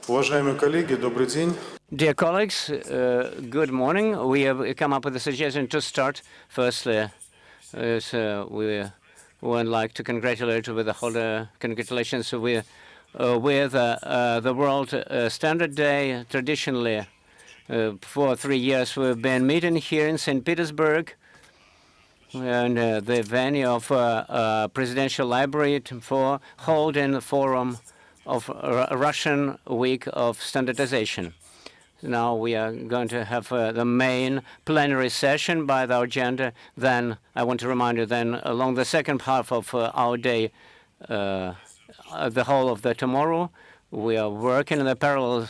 Уважаемые коллеги, добрый день. Dear colleagues, good morning. We have come up with a suggestion to start. Firstly, we would like to congratulate you with the whole congratulations with the World Standard Day. Traditionally, for 3 years, we've been meeting here in St. Petersburg and the venue of Presidential Library for holding the forum of Russian Week of Standardization. Now we are going to have the main plenary session by the agenda. Then I want to remind you then along the second half of our day, the whole of the tomorrow, we are working in the parallel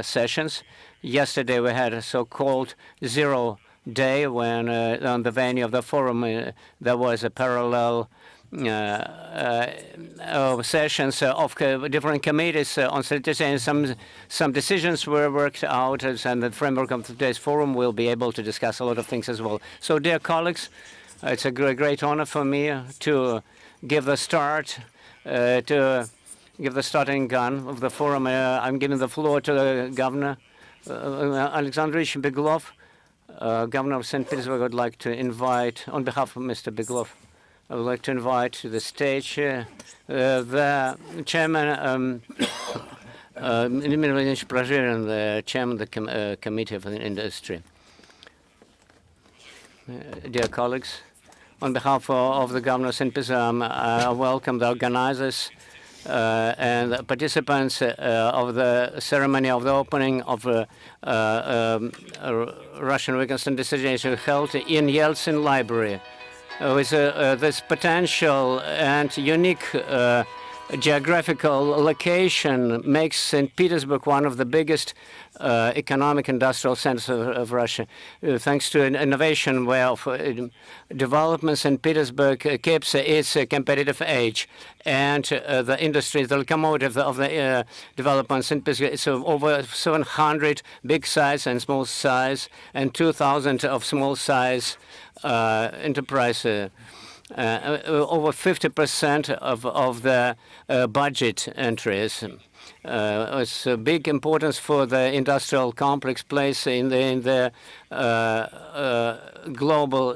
sessions. Yesterday we had a so-called zero day when on the venue of the forum there was a parallel sessions of different committees on standardization. Some decisions were worked out, and the framework of today's forum will be able to discuss a lot of things as well. So, dear colleagues, it's a great honor for me to give the start, to give the starting gun of the forum. I'm giving the floor to the Governor Alexandrovich Beglov, Governor of St. Petersburg. I'd like to invite, on behalf of Mr. Beglov, I would like to invite to the stage the chairman, the chairman of the Committee of Industry. Dear colleagues, on behalf of the Governor of St. Petersburg, I welcome the organizers and the participants of the ceremony of the opening of Russian Week of Standardization held in Yeltsin Library. With this potential and unique geographical location makes St. Petersburg one of the biggest economic industrial centers of Russia. Thanks to innovation, development, St. Petersburg keeps its competitive edge, and the industry, the locomotive of the development. St. Petersburg is over 700 big size and small size, and 2,000 of small size enterprise. Over 50% of the budget entries. It's a big importance for the industrial complex place in the global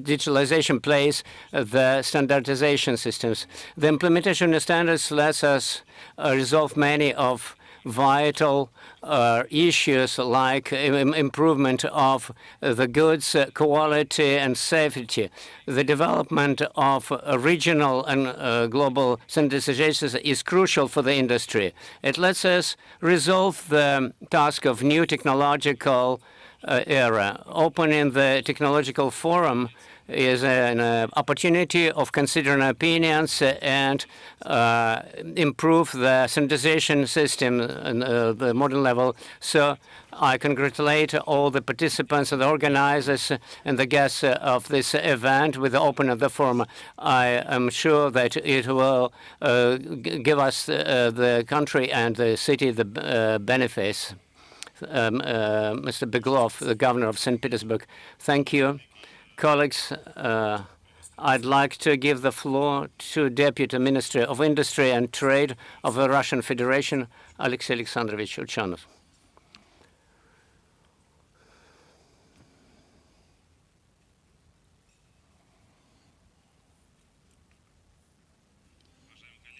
digitalization place, the standardization systems. The implementation of standards lets us resolve many of vital issues like improvement of the goods quality and safety. The development of regional and global standardizations is crucial for the industry. It lets us resolve the task of new technological era. Opening the technological forum is an opportunity of considering opinions and improve the standardization system on the modern level. So I congratulate all the participants and the organizers and the guests of this event with the opening of the forum. I am sure that it will give us, the country and the city, the benefits. Mr. Beglov, the Governor of St. Petersburg. Thank you. Colleagues, I'd like to give the floor to Deputy Minister of Industry and Trade of the Russian Federation, Alexey Alexandrovich Ulchanov.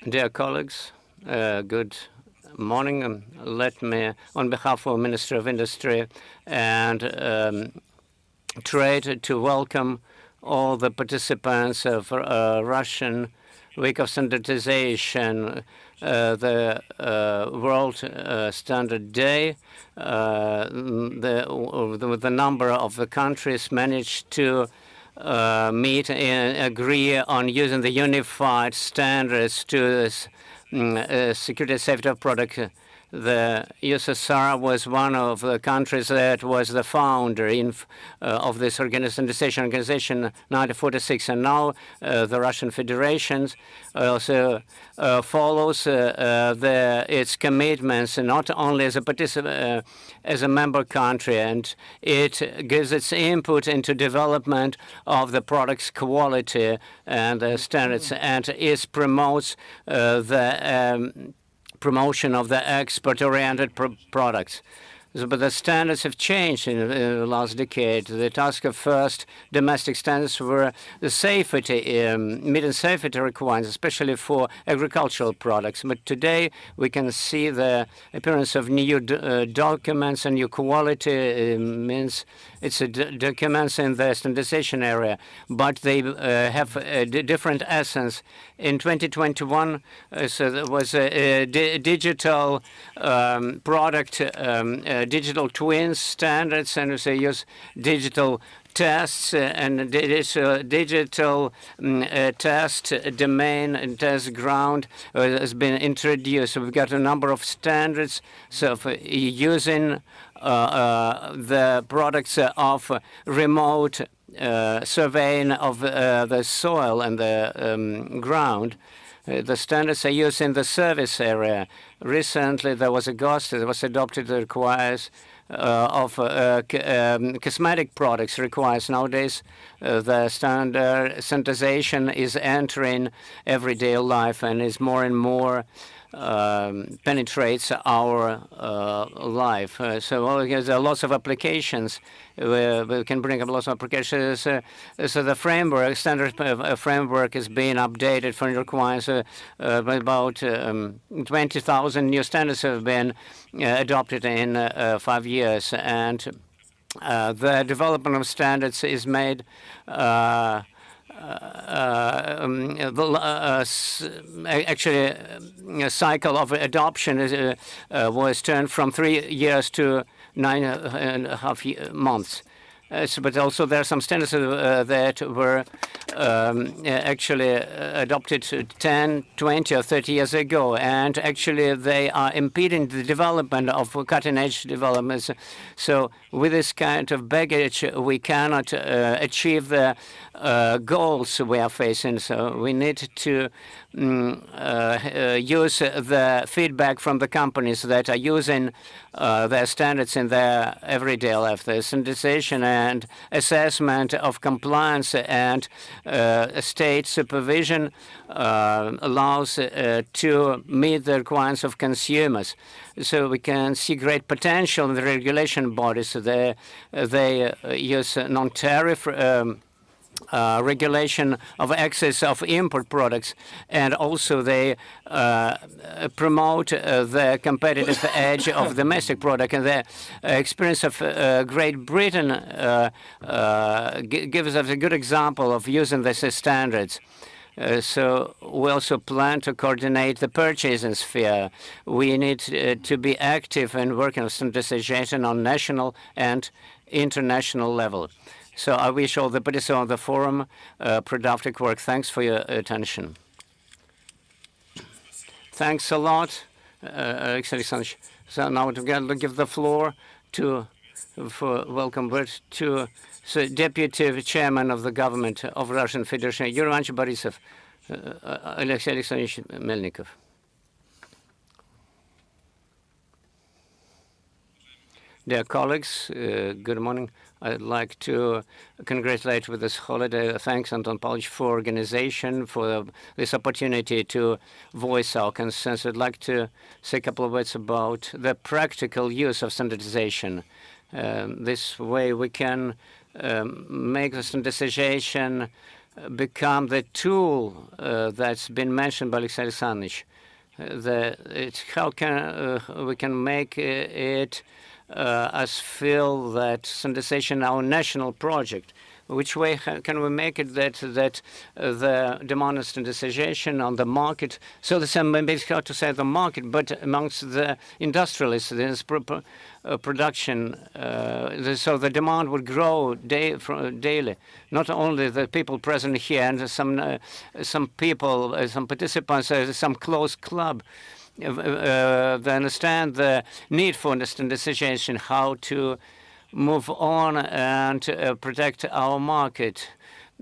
Dear colleagues, good morning. Let me, on behalf of the Minister of Industry and Trade, to welcome all the participants of Russian Week of Standardization, the World Standard Day. The number of the countries managed to meet and agree on using the unified standards to security and safety of product. The USSR was one of the countries that was the founder of this standardization organization, 1946, and now the Russian Federation also follows its commitments, not only as a participant, as a member country, and it gives its input into development of the product's quality and standards, and it promotes the promotion of the export-oriented products. But the standards have changed in the last decade. The task of first domestic standards were the safety, meeting safety requirements, especially for agricultural products. But today we can see the appearance of new documents and new quality means it's documents in the standardization area, but they have a different essence. In 2021, so there was a digital product, digital twins standards, and they use digital tests and digital test domain and test ground has been introduced. So we've got a number of standards. So for using the products of remote surveying of the soil and the ground. The standards are used in the service area. Recently, there was a GOST that was adopted that requires of cosmetic products requires nowadays. The standardization is entering everyday life and is more and more penetrates our life. So there are lots of applications. We can bring up lots of applications. So the framework, standard framework is being updated for requires about 20,000 new standards have been adopted in 5 years. And the development of standards is made actually, a cycle of adoption was turned from 3 years to 9.5 months. But also there are some standards that were actually adopted 10, 20, or 30 years ago, and actually they are impeding the development of cutting-edge developments. So with this kind of baggage, we cannot achieve the goals we are facing. So we need to use the feedback from the companies that are using their standards in their everyday life. The standardization and assessment of compliance and state supervision allows to meet the requirements of consumers. So we can see great potential in the regulation bodies. They use non-tariff regulation of access of import products, and also they promote the competitive edge of domestic product. And the experience of Great Britain gives us a good example of using these standards. So we also plan to coordinate the purchasing sphere. We need to be active and working on standardization on national and international level. So I wish all the participants on the forum productive work. Thanks for your attention. Thanks a lot, Alexei Alexandrovich. So now we'll give the floor for welcome word to Deputy Chairman of the Government of Russian Federation, Yury Borisov, Alexei Alexandrovich Melnikov. Dear colleagues, good morning. I'd like to congratulate with this holiday. Thanks, Anton Pavlovich, for organization, for this opportunity to voice our concerns. I'd like to say a couple of words about the practical use of standardization. This way we can make the standardization become the tool that's been mentioned by Alexei Alexandrovich. How can we can make it us feel that standardization our national project? Which way can we make it that the demand of standardization on the market, so the same maybe it's hard to say the market, but amongst the industrialists, there's production, so the demand would grow daily. Not only the people present here and some people, some participants, some close club. They understand the need for standardization, how to move on and protect our market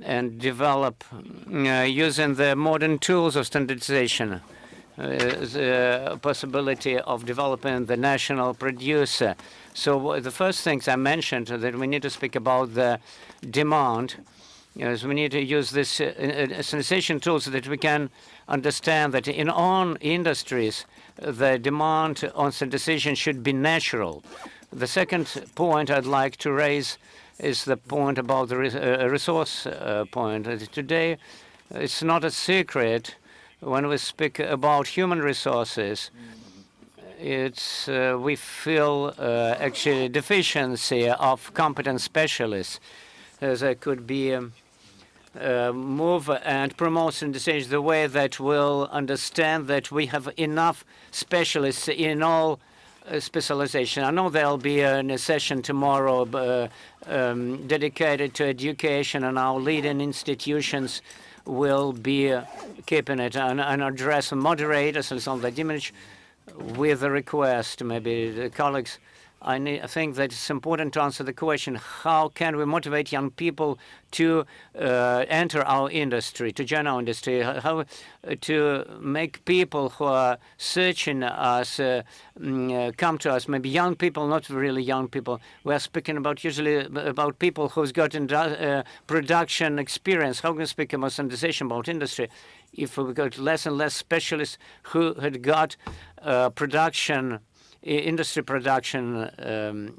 and develop using the modern tools of standardization. The possibility of developing the national producer. So the first things I mentioned that we need to speak about the demand Yes, we need to use this standardization tools so that we can understand that in all industries, the demand on standardization should be natural. The second point I'd like to raise is the point about the resource point. Today, it's not a secret when we speak about human resources. It's we feel actually deficiency of competent specialists. There could be move and promote standardization the way that will understand that we have enough specialists in all specialization. I know there'll be a session tomorrow dedicated to education, and our leading institutions will be keeping it and address moderators and some that diminish with a request, maybe the colleagues. I think that it's important to answer the question, how can we motivate young people to enter our industry, to join our industry, how to make people who are searching us come to us, maybe young people, not really young people. We are speaking about usually about people who's got production experience. How can we speak about standardization, about industry, if we got less and less specialists who had got industry production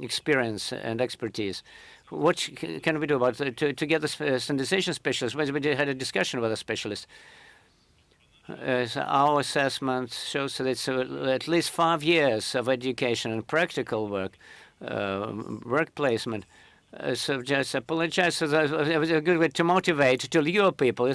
experience and expertise? What can we do about to get the standardization specialists? We had a discussion with a specialist. Our assessment shows that it's at least 5 years of education and practical work, work placement. So just apologize. So that was a good way to motivate, to lure people,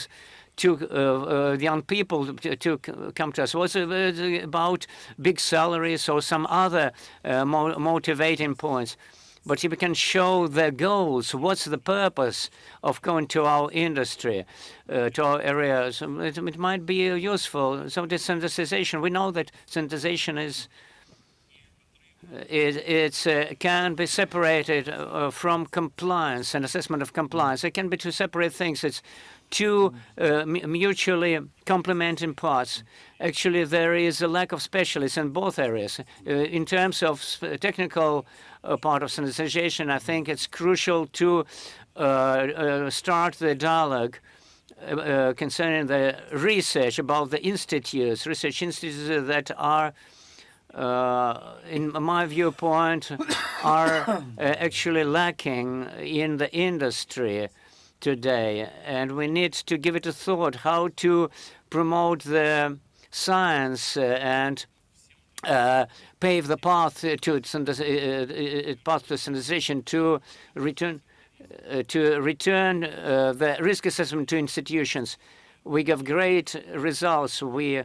to young people to come to us. Was it about big salaries or some other motivating points? But if we can show the goals, what's the purpose of going to our industry, to our areas, it might be useful. So the standardization, we know that standardization can be separated from compliance and assessment of compliance. It can be two separate things. It's two mutually complementing parts. Actually, there is a lack of specialists in both areas. In terms of technical part of standardization, I think it's crucial to start the dialogue concerning the research about the institutes, research institutes that are in my viewpoint, are actually lacking in the industry today. And we need to give it a thought how to promote the science and pave the path to standardization, to return the risk assessment to institutions. We give great results. We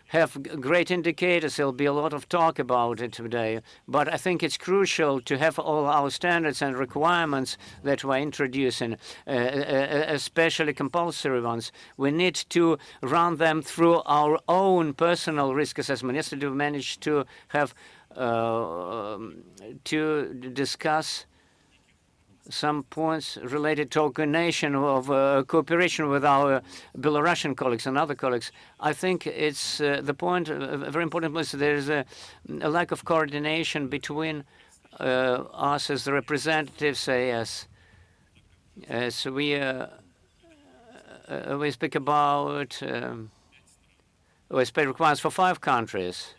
have great indicators. There'll be a lot of talk about it today. But I think it's crucial to have all our standards and requirements that we're introducing, especially compulsory ones. We need to run them through our own personal risk assessment. Yesterday we managed to have to discuss some points related to coordination of cooperation with our Belarusian colleagues and other colleagues. I think it's the point, a very important point, there's a lack of coordination between us as the representatives, as we speak about OSP requirements for 5 countries.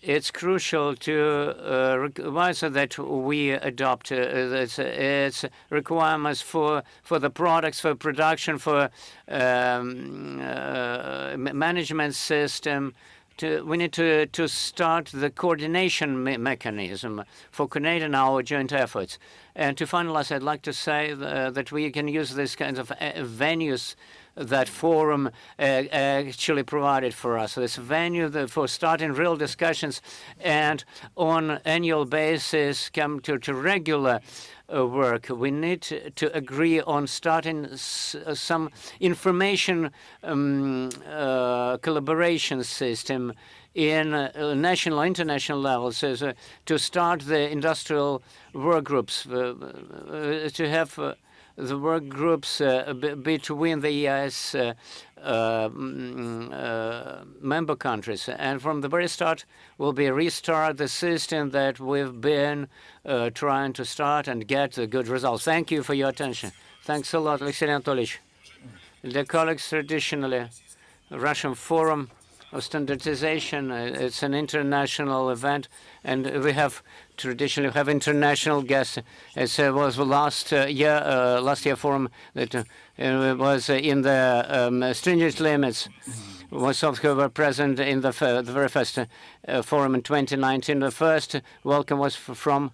It's crucial to revise so that we adopt its requirements for the products, for production, for management system. We need to start the coordination mechanism for coordinating our joint efforts. And to finalize, I'd like to say that we can use these kinds of venues that forum actually provided for us. So this venue for starting real discussions and on annual basis come to regular work. We need to agree on starting some information collaboration system in national, international levels, to start the industrial work groups, to have the work groups between the EIS member countries. And from the very start, will be restart the system that we've been trying to start and get good results. Thank you for your attention. Thanks a lot, Alexei Anatolyevich. The colleagues, traditionally, Russian Forum of Standardization, it's an international event, and we have traditionally have international guests. It was last year forum that was in the stringent limits. Myself, who were present in the very first forum in 2019. The first welcome was from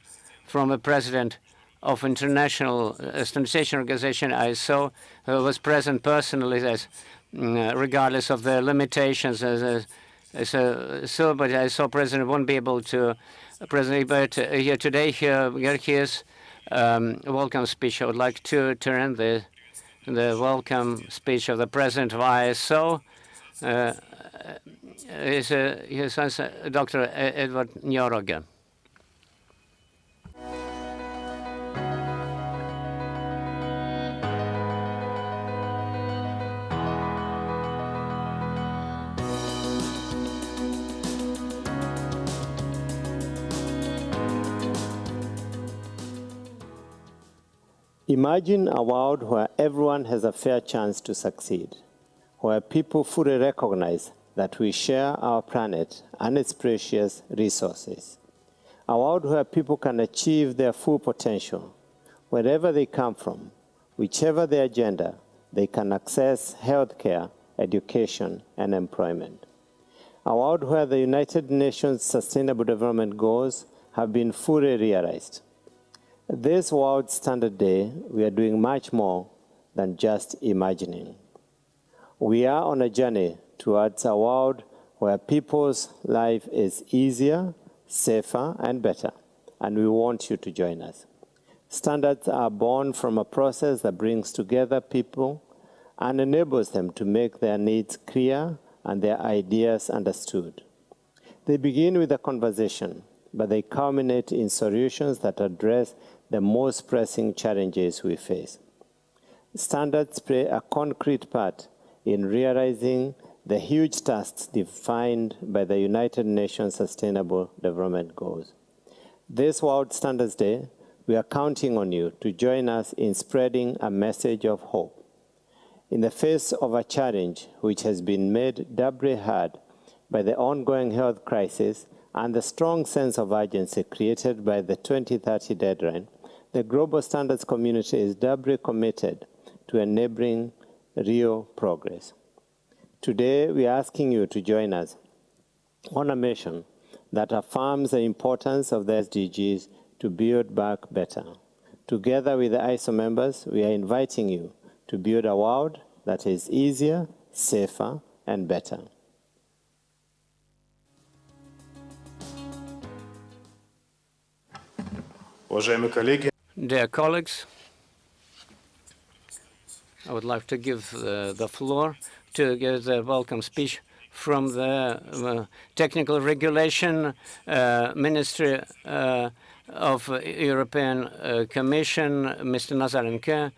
a president of International Standardization Organization, ISO, who was present personally, as regardless of the limitations. But I saw President won't be able to present, but here today, here's welcome speech. I would like to turn the welcome speech of the President of ISO. His Dr. Edward Njoroge. Imagine a world where everyone has a fair chance to succeed, where people fully recognize that we share our planet and its precious resources. A world where people can achieve their full potential. Wherever they come from, whichever their gender, they can access healthcare, education, and employment. A world where the United Nations Sustainable Development Goals have been fully realized. This World Standard Day, we are doing much more than just imagining. We are on a journey towards a world where people's life is easier, safer, and better, and we want you to join us. Standards are born from a process that brings together people and enables them to make their needs clear and their ideas understood. They begin with a conversation, but they culminate in solutions that address the most pressing challenges we face. Standards play a concrete part in realizing the huge tasks defined by the United Nations Sustainable Development Goals. This World Standards Day, we are counting on you to join us in spreading a message of hope. In the face of a challenge which has been made doubly hard by the ongoing health crisis and the strong sense of urgency created by the 2030 deadline, the global standards community is doubly committed to enabling real progress. Today, we are asking you to join us on a mission that affirms the importance of the SDGs to build back better. Together with the ISO members, we are inviting you to build a world that is easier, safer, and better. Уважаемые коллеги, Dear colleagues, I would like to give the floor to give the welcome speech from the Technical Regulation Ministry of European Commission, Mr. Nazarenko,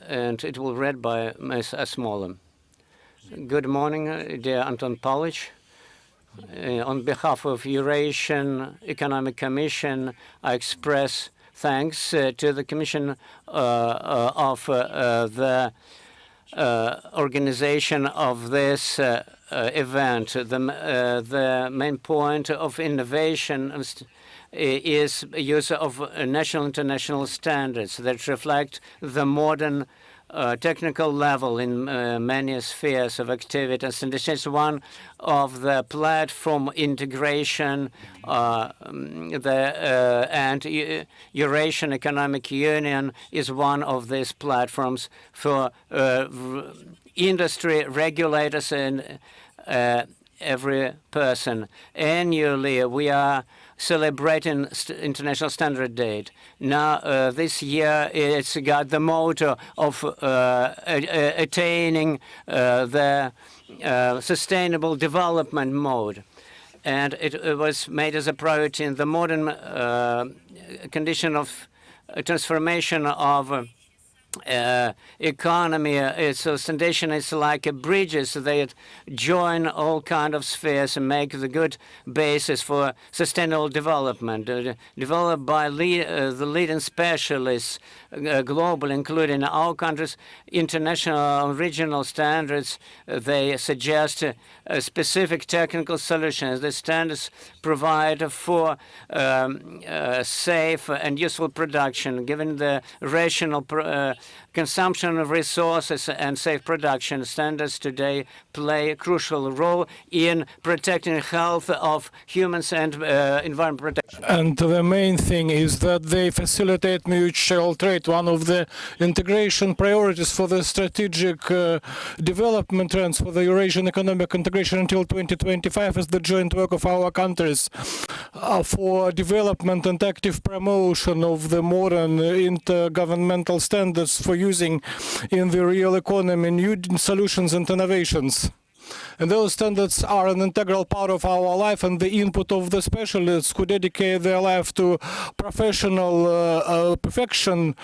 and it will be read by Ms. Asmola. Good morning, dear Anton Pavlovich. On behalf of Eurasian Economic Commission, I express thanks to the Commission of the organization of this event. The main point of innovation is use of national international standards that reflect the modern technical level in many spheres of activity. And this is one of the platform integration and Eurasian Economic Union is one of these platforms for industry regulators and every person. Annually, we are celebrating International Standard Day. Now, this year, it's got the motto of attaining the sustainable development mode. And it was made as a priority in the modern condition of transformation of economy. So standardization is like a bridges that join all kind of spheres and make the good basis for sustainable development, developed by the leading specialists global, including our countries, international and regional standards. They suggest specific technical solutions. The standards provide for safe and useful production, given the rational consumption of resources and safe production. Standards today play a crucial role in protecting the health of humans and environment protection. And the main thing is that they facilitate mutual trade, one of the integration priorities for the strategic development trends for the Eurasian economic integration until 2025 is the joint work of our countries for development and active promotion of the modern intergovernmental standards for using in the real economy, new solutions and innovations. And those standards are an integral part of our life, and the input of the specialists who dedicate their life to professional perfection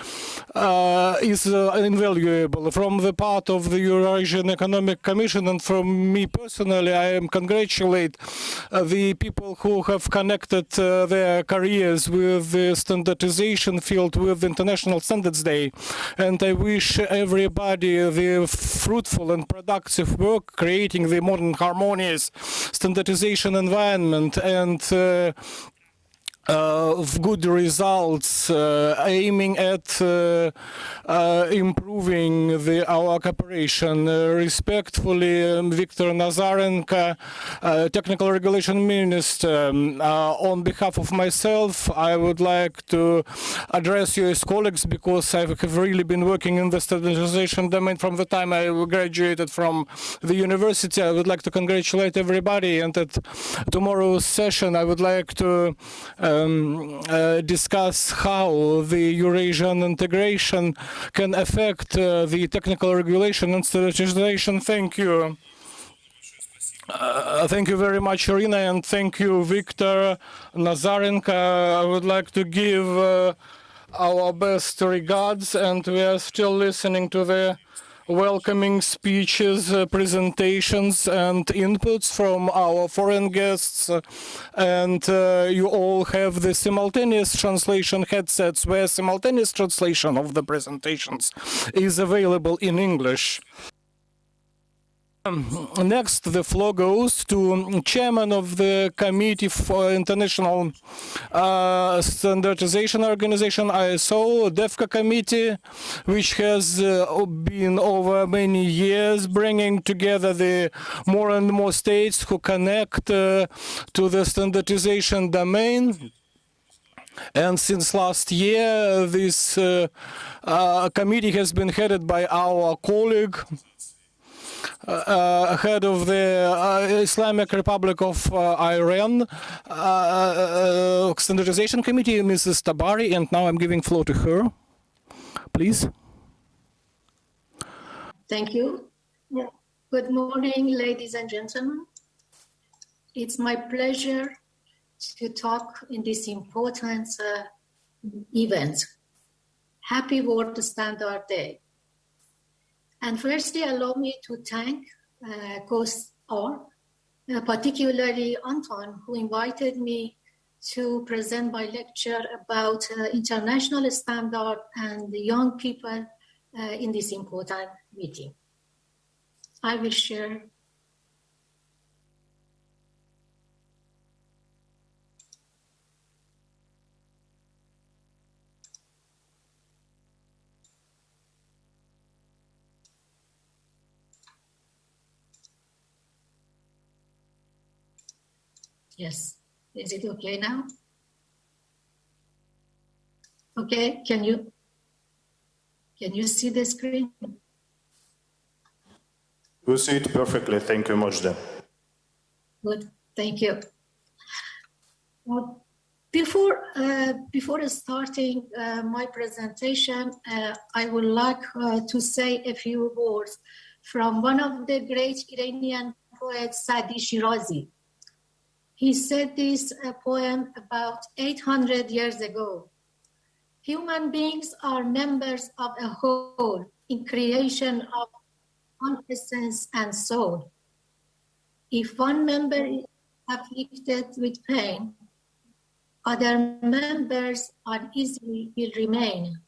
is invaluable. From the part of the Eurasian Economic Commission and from me personally, I congratulate the people who have connected their careers with the standardization field with International Standards Day. And I wish everybody the fruitful and productive work creating the modern harmonious standardization environment and of good results, aiming at improving our cooperation. Respectfully, Viktor Nazarenko, Technical Regulation Minister. On behalf of myself, I would like to address you as colleagues because I have really been working in the standardization domain from the time I graduated from the university. I would like to congratulate everybody, and at tomorrow's session I would like to discuss how the Eurasian integration can affect the technical regulation and standardization. Thank you. Thank you very much, Irina, and thank you, Viktor Nazarenko. I would like to give our best regards, and we are still listening to the welcoming speeches, presentations and inputs from our foreign guests, and you all have the simultaneous translation headsets where simultaneous translation of the presentations is available in English. Next, the floor goes to Chairman of the Committee for International Standardization Organization, ISO, DEFCA Committee, which has been over many years bringing together the more and more states who connect to the standardization domain. And since last year, this committee has been headed by our colleague, head of the Islamic Republic of Iran Standardization Committee, Mrs. Tabari, and now I'm giving floor to her. Please. Thank you. Good morning, ladies and gentlemen. It's my pleasure to talk in this important event. Happy World Standard Day. And firstly, allow me to thank COSR, particularly Anton, who invited me to present my lecture about international standard and the young people in this important meeting. I will share. Yes, is it okay now? Okay, can you see the screen? We see it perfectly. Thank you, Mojda. Good, thank you. Well, before starting my presentation, I would like to say a few words from one of the great Iranian poets, Sadi Shirazi. He said this poem about 800 years ago. human beings are members of a whole in creation of one essence and soul. If one member is afflicted with pain, other members uneasily will remain.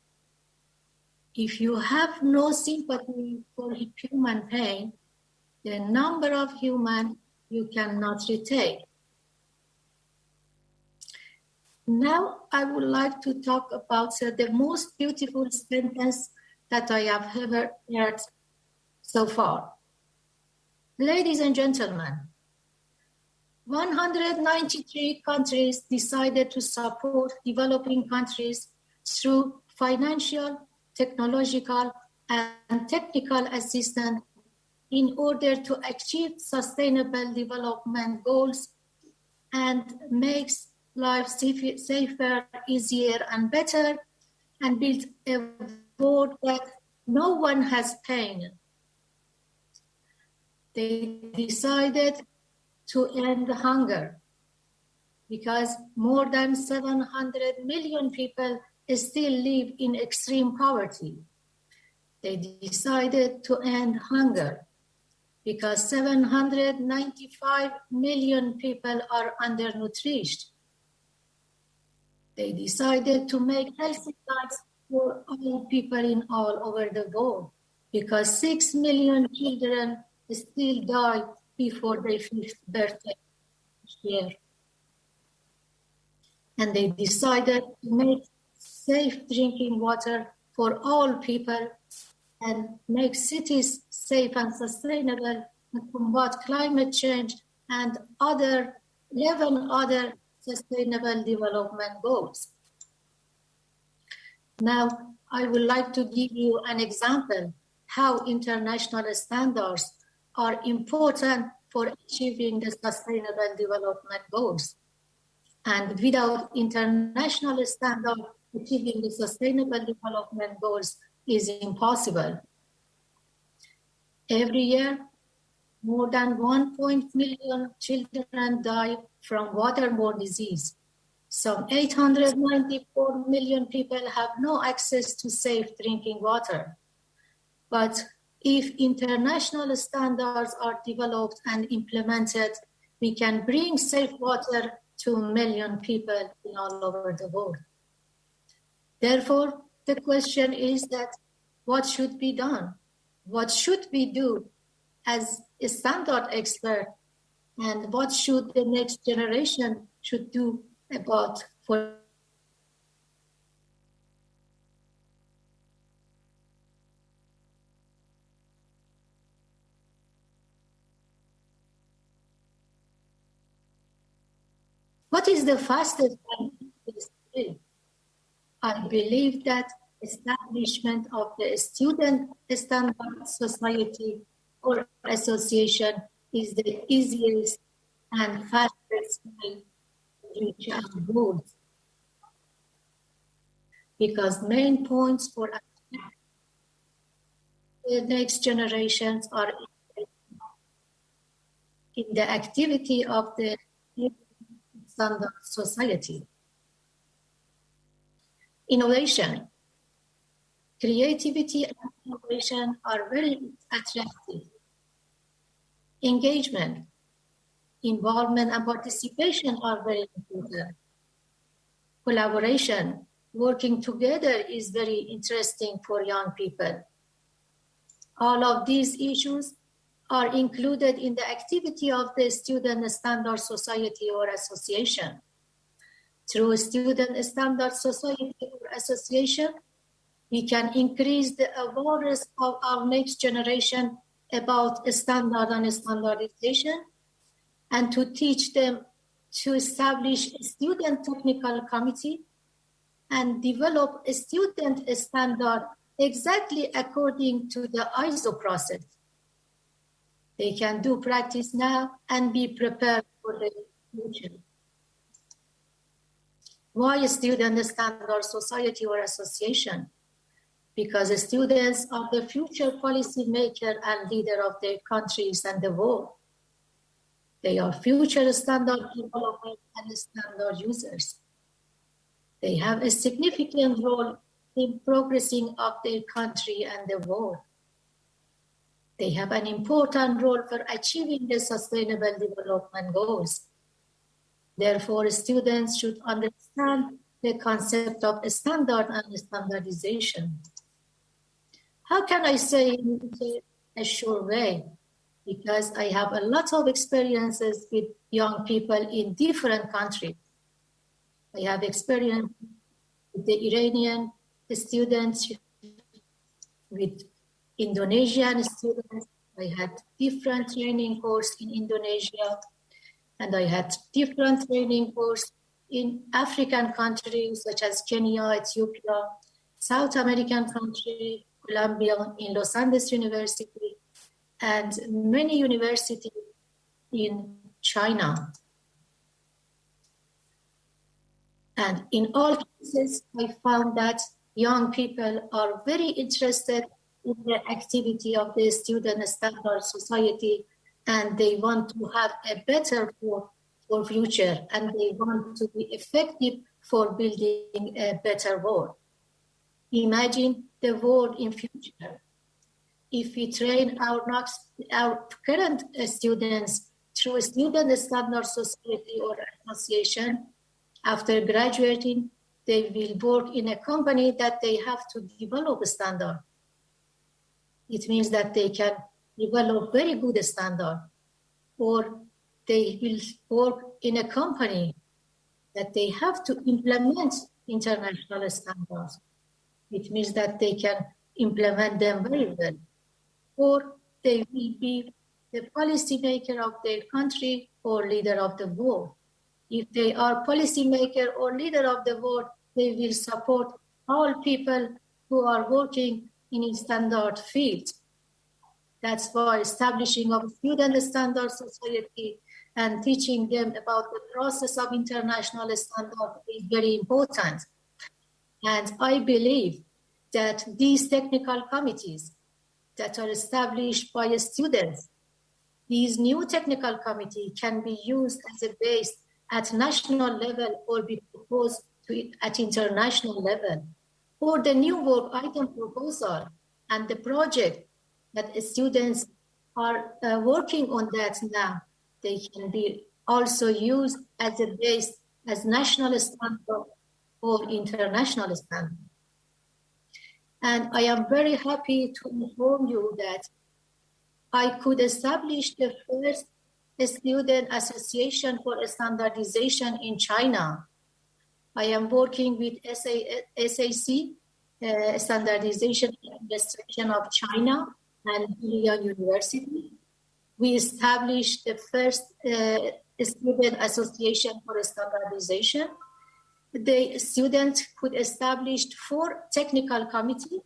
If you have no sympathy for human pain, the number of humans you cannot retain. Now I would like to talk about the most beautiful sentence that I have ever heard so far. Ladies and gentlemen, 193 countries decided to support developing countries through financial, technological, and technical assistance in order to achieve sustainable development goals and makes life safer, easier, and better, and build a world that no one has pain. They decided to end hunger because more than 700 million people still live in extreme poverty. They decided to end hunger because 795 million people are undernourished. They decided to make healthy lives for all people in all over the world because 6 million children still die before their 5th birthday each year. And they decided to make safe drinking water for all people and make cities safe and sustainable and combat climate change and 11 other sustainable development goals. Now, I would like to give you an example how international standards are important for achieving the sustainable development goals. And without international standards, achieving the sustainable development goals is impossible. Every year, more than 1 million children die from waterborne disease. Some 894 million people have no access to safe drinking water. But if international standards are developed and implemented, we can bring safe water to 1 million people in all over the world. Therefore, the question is that what should be done? What should we do as a standard expert? And what should the next generation should do about for what is the fastest way? I believe that establishment of the Student Standard Society or Association is the easiest and fastest way to reach our goals. Because main points for the next generations are in the activity of the Standard Society. Innovation. Creativity and innovation are very attractive. Engagement, involvement and participation are very important. Collaboration, working together is very interesting for young people. All of these issues are included in the activity of the Student Standard Society or Association. Through Student Standard Society or Association, we can increase the awareness of our next generation about standard and standardization, and to teach them to establish a student technical committee and develop a student standard exactly according to the ISO process. They can do practice now and be prepared for the future. Why a Student Standard Society or Association? Because the students are the future policy maker and leader of their countries and the world. They are future standard development and standard users. They have a significant role in progressing of their country and the world. They have an important role for achieving the sustainable development goals. Therefore, students should understand the concept of standard and standardization. How can I say in a sure way? Because I have a lot of experiences with young people in different countries. I have experience with the Iranian students, with Indonesian students. I had different training course in Indonesia, and I had different training course in African countries such as Kenya, Ethiopia, South American country, Colombia, in Los Angeles University, and many universities in China. And in all cases, I found that young people are very interested in the activity of the Student Standard Society, and they want to have a better for future, and they want to be effective for building a better world. Imagine the world in future. If we train our current students through a Student Standard Society or association, after graduating, they will work in a company that they have to develop a standard. It means that they can develop very good standard, or they will work in a company that they have to implement international standards. It means that they can implement them very well. Or they will be the policymaker of their country or leader of the world. If they are policymaker or leader of the world, they will support all people who are working in a standard field. That's why establishing of Student Standard Society and teaching them about the process of international standard is very important. And I believe that these technical committees that are established by students, these new technical committees can be used as a base at national level or be proposed at international level. Or the new work item proposal and the project that students are working on that now, they can be also used as a base as national standard or international standard. And I am very happy to inform you that I could establish the first student association for standardization in China. I am working with SAC, Standardization Administration of China, and Peking University. We established the first student association for standardization. The students could establish 4 technical committees,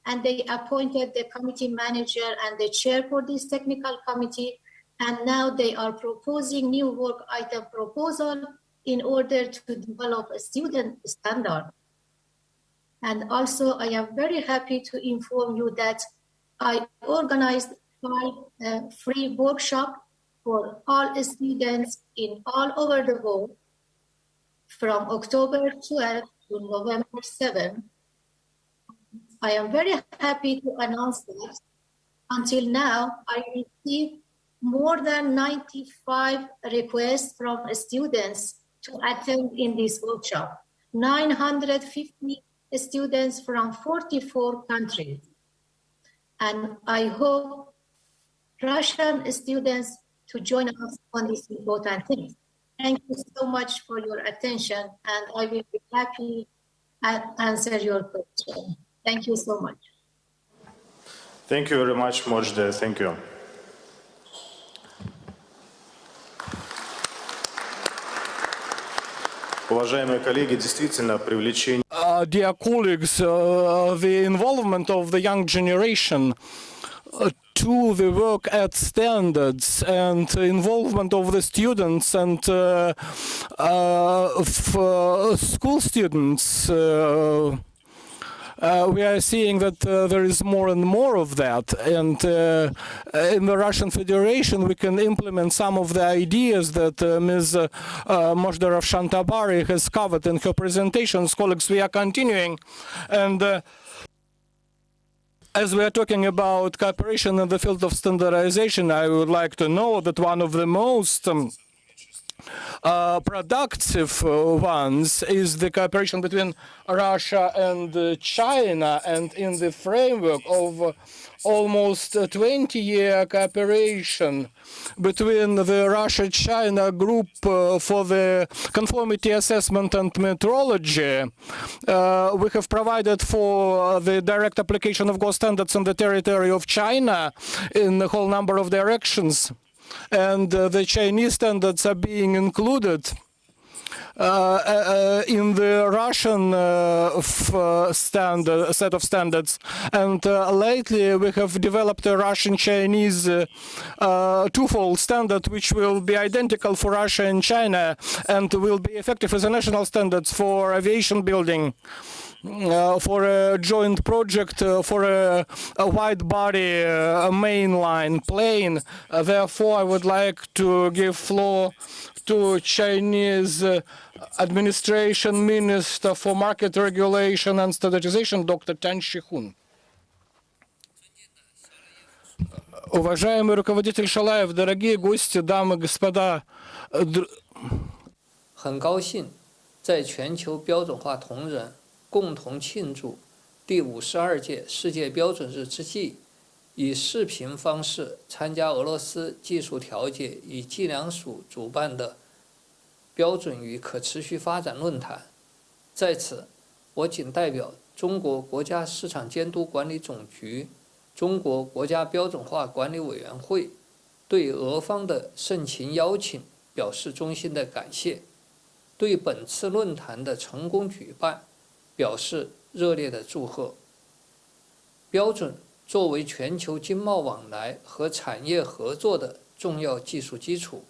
and they appointed the committee manager and the chair for this technical committee. And now they are proposing new work item proposal in order to develop a student standard. And also, I am very happy to inform you that I organized 5 free workshops for all students in all over the world from October 12 to November 7. I am very happy to announce that until now, I received more than 95 requests from students to attend in this workshop. 950 students from 44 countries. And I hope Russian students to join us on this important thing. Thank you so much for your attention, and I will be happy to answer your question. Thank you so much. Thank you very much, Mojde. Thank you. Уважаемые коллеги, действительно, привлечение... Dear colleagues, the involvement of the young generation to the work at standards and involvement of the students and school students we are seeing that there is more and more of that. And in the Russian Federation, we can implement some of the ideas that Ms. Mozhdarov Shantabari has covered in her presentations. Colleagues, we are continuing. And as we are talking about cooperation in the field of standardization, I would like to know that one of the most productive ones is the cooperation between Russia and China, and in the framework of almost 20-year cooperation between the Russia-China group for the conformity assessment and metrology. We have provided for the direct application of gold standards in the territory of China in a whole number of directions. And the Chinese standards are being included in the Russian set of standards. And lately we have developed a Russian-Chinese twofold standard, which will be identical for Russia and China and will be effective as a national standards for aviation building. For a joint project for a wide body mainline plane. Therefore, I would like to give floor to Chinese Administration Minister for Market Regulation and Standardization, Dr. Tan Shihun. Уважаемый руководитель Шалаев, дорогие гости, дамы и господа.很高兴在全球标准化同仁共同庆祝第52届世界标准日之际，以视频方式参加俄罗斯技术调解与计量署主办的标准与可持续发展论坛。在此，我仅代表中国国家市场监督管理总局、中国国家标准化管理委员会对俄方的盛情邀请表示衷心的感谢，对本次论坛的成功举办表示热烈的祝贺。标准作为全球经贸往来和产业合作的重要技术基础，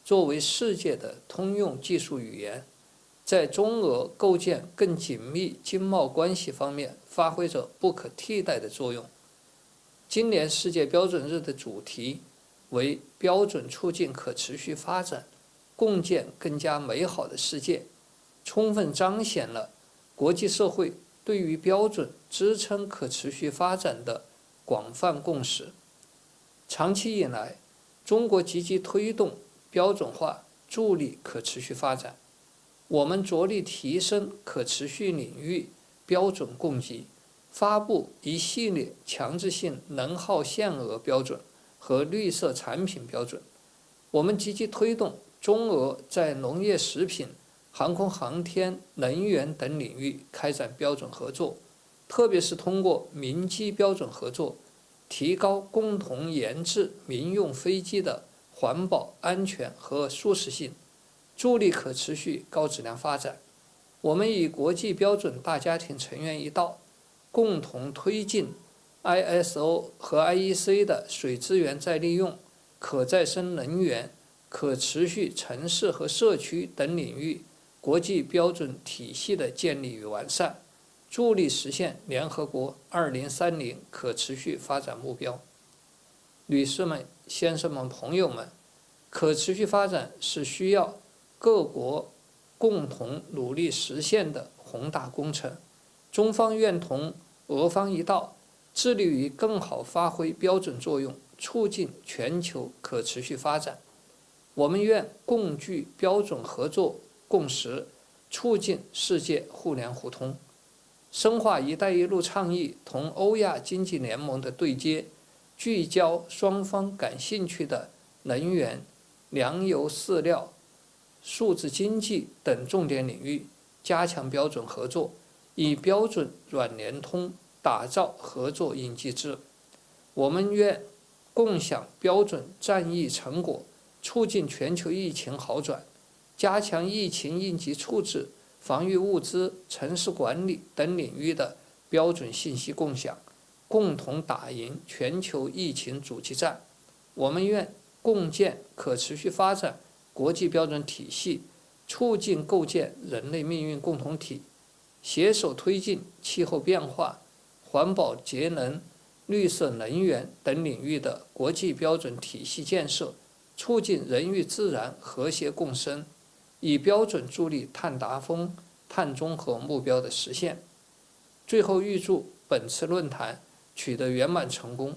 作为世界的通用技术语言，在中俄构建更紧密经贸关系方面发挥着不可替代的作用。今年世界标准日的主题为“标准促进可持续发展，共建更加美好的世界”，充分彰显了国际社会对于标准支撑可持续发展的广泛共识。长期以来，中国积极推动标准化，助力可持续发展。我们着力提升可持续领域标准供给，发布一系列强制性能耗限额标准和绿色产品标准。我们积极推动中俄在农业食品、航空航天、能源等领域开展标准合作，特别是通过民机标准合作，提高共同研制民用飞机的环保、安全和舒适性，助力可持续高质量发展。我们与国际标准大家庭成员一道，共同推进 ISO 和 IEC 的水资源再利用、可再生能源、可持续城市和社区等领域国际标准体系的建立与完善，助力实现联合国2030可持续发展目标。女士们、先生们、朋友们，可持续发展是需要各国共同努力实现的宏大工程。中方愿同俄方一道，致力于更好发挥标准作用，促进全球可持续发展。我们愿共聚标准合作共识，促进世界互联互通，深化“一带一路”倡议同欧亚经济联盟的对接，聚焦双方感兴趣的能源、粮油饲料、数字经济等重点领域，加强标准合作，以标准软联通，打造合作应机制。我们愿共享标准战役成果，促进全球疫情好转，加强疫情应急处置、防御物资、城市管理等领域的标准信息共享，共同打赢全球疫情阻击战。我们愿共建可持续发展国际标准体系，促进构建人类命运共同体，携手推进气候变化、环保节能、绿色能源等领域的国际标准体系建设，促进人与自然和谐共生，以标准助力碳达峰、碳中和目标的实现。最后预祝本次论坛取得圆满成功，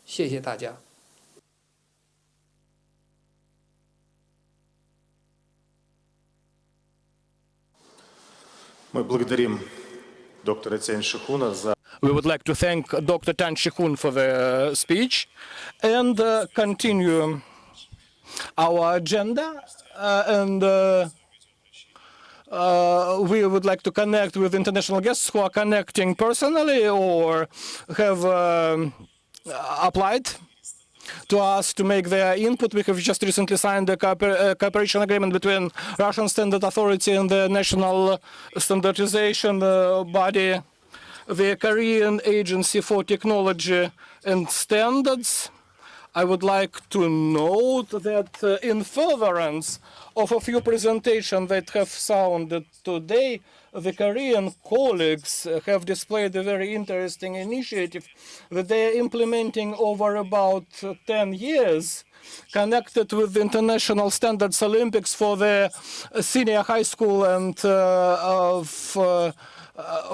谢谢大家。Мы благодарим доктора Цянь Шихуна за We would like to thank Dr. Tan Shihun for the speech and continue our agenda. We would like to connect with international guests who are connecting personally or have applied to us to make their input. We have just recently signed a cooperation agreement between Russian Standard Authority and the National Standardization Body, the Korean Agency for Technology and Standards. I would like to note that in furtherance of a few presentations that have sounded today, the Korean colleagues have displayed a very interesting initiative that they are implementing over about 10 years, connected with the International Standards Olympics for the senior high school and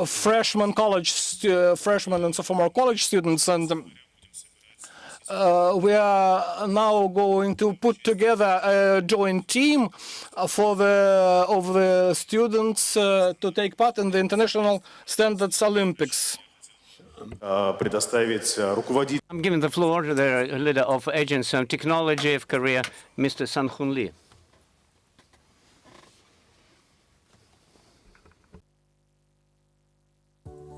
freshman and sophomore college students. And we are now going to put together a joint team of the students to take part in the International Standards Olympics. предоставить руководителю I'm giving the floor to the leader of Agency on Technology of Korea, Mr. Sang-Hoon Lee.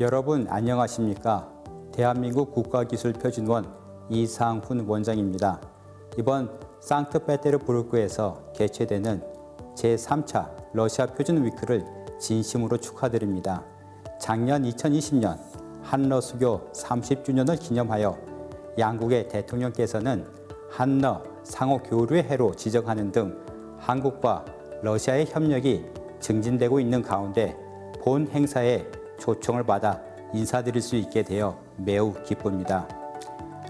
여러분 안녕하십니까? 대한민국 국가기술표준원 이상훈 원장입니다. 이번 상트페테르부르크에서 개최되는 제3차 러시아 표준 위크를 진심으로 축하드립니다. 작년 2020년 한러 수교 30주년을 기념하여 양국의 대통령께서는 한러 상호 교류의 해로 지정하는 등 한국과 러시아의 협력이 증진되고 있는 가운데 본 행사에 초청을 받아 인사드릴 수 있게 되어 매우 기쁩니다.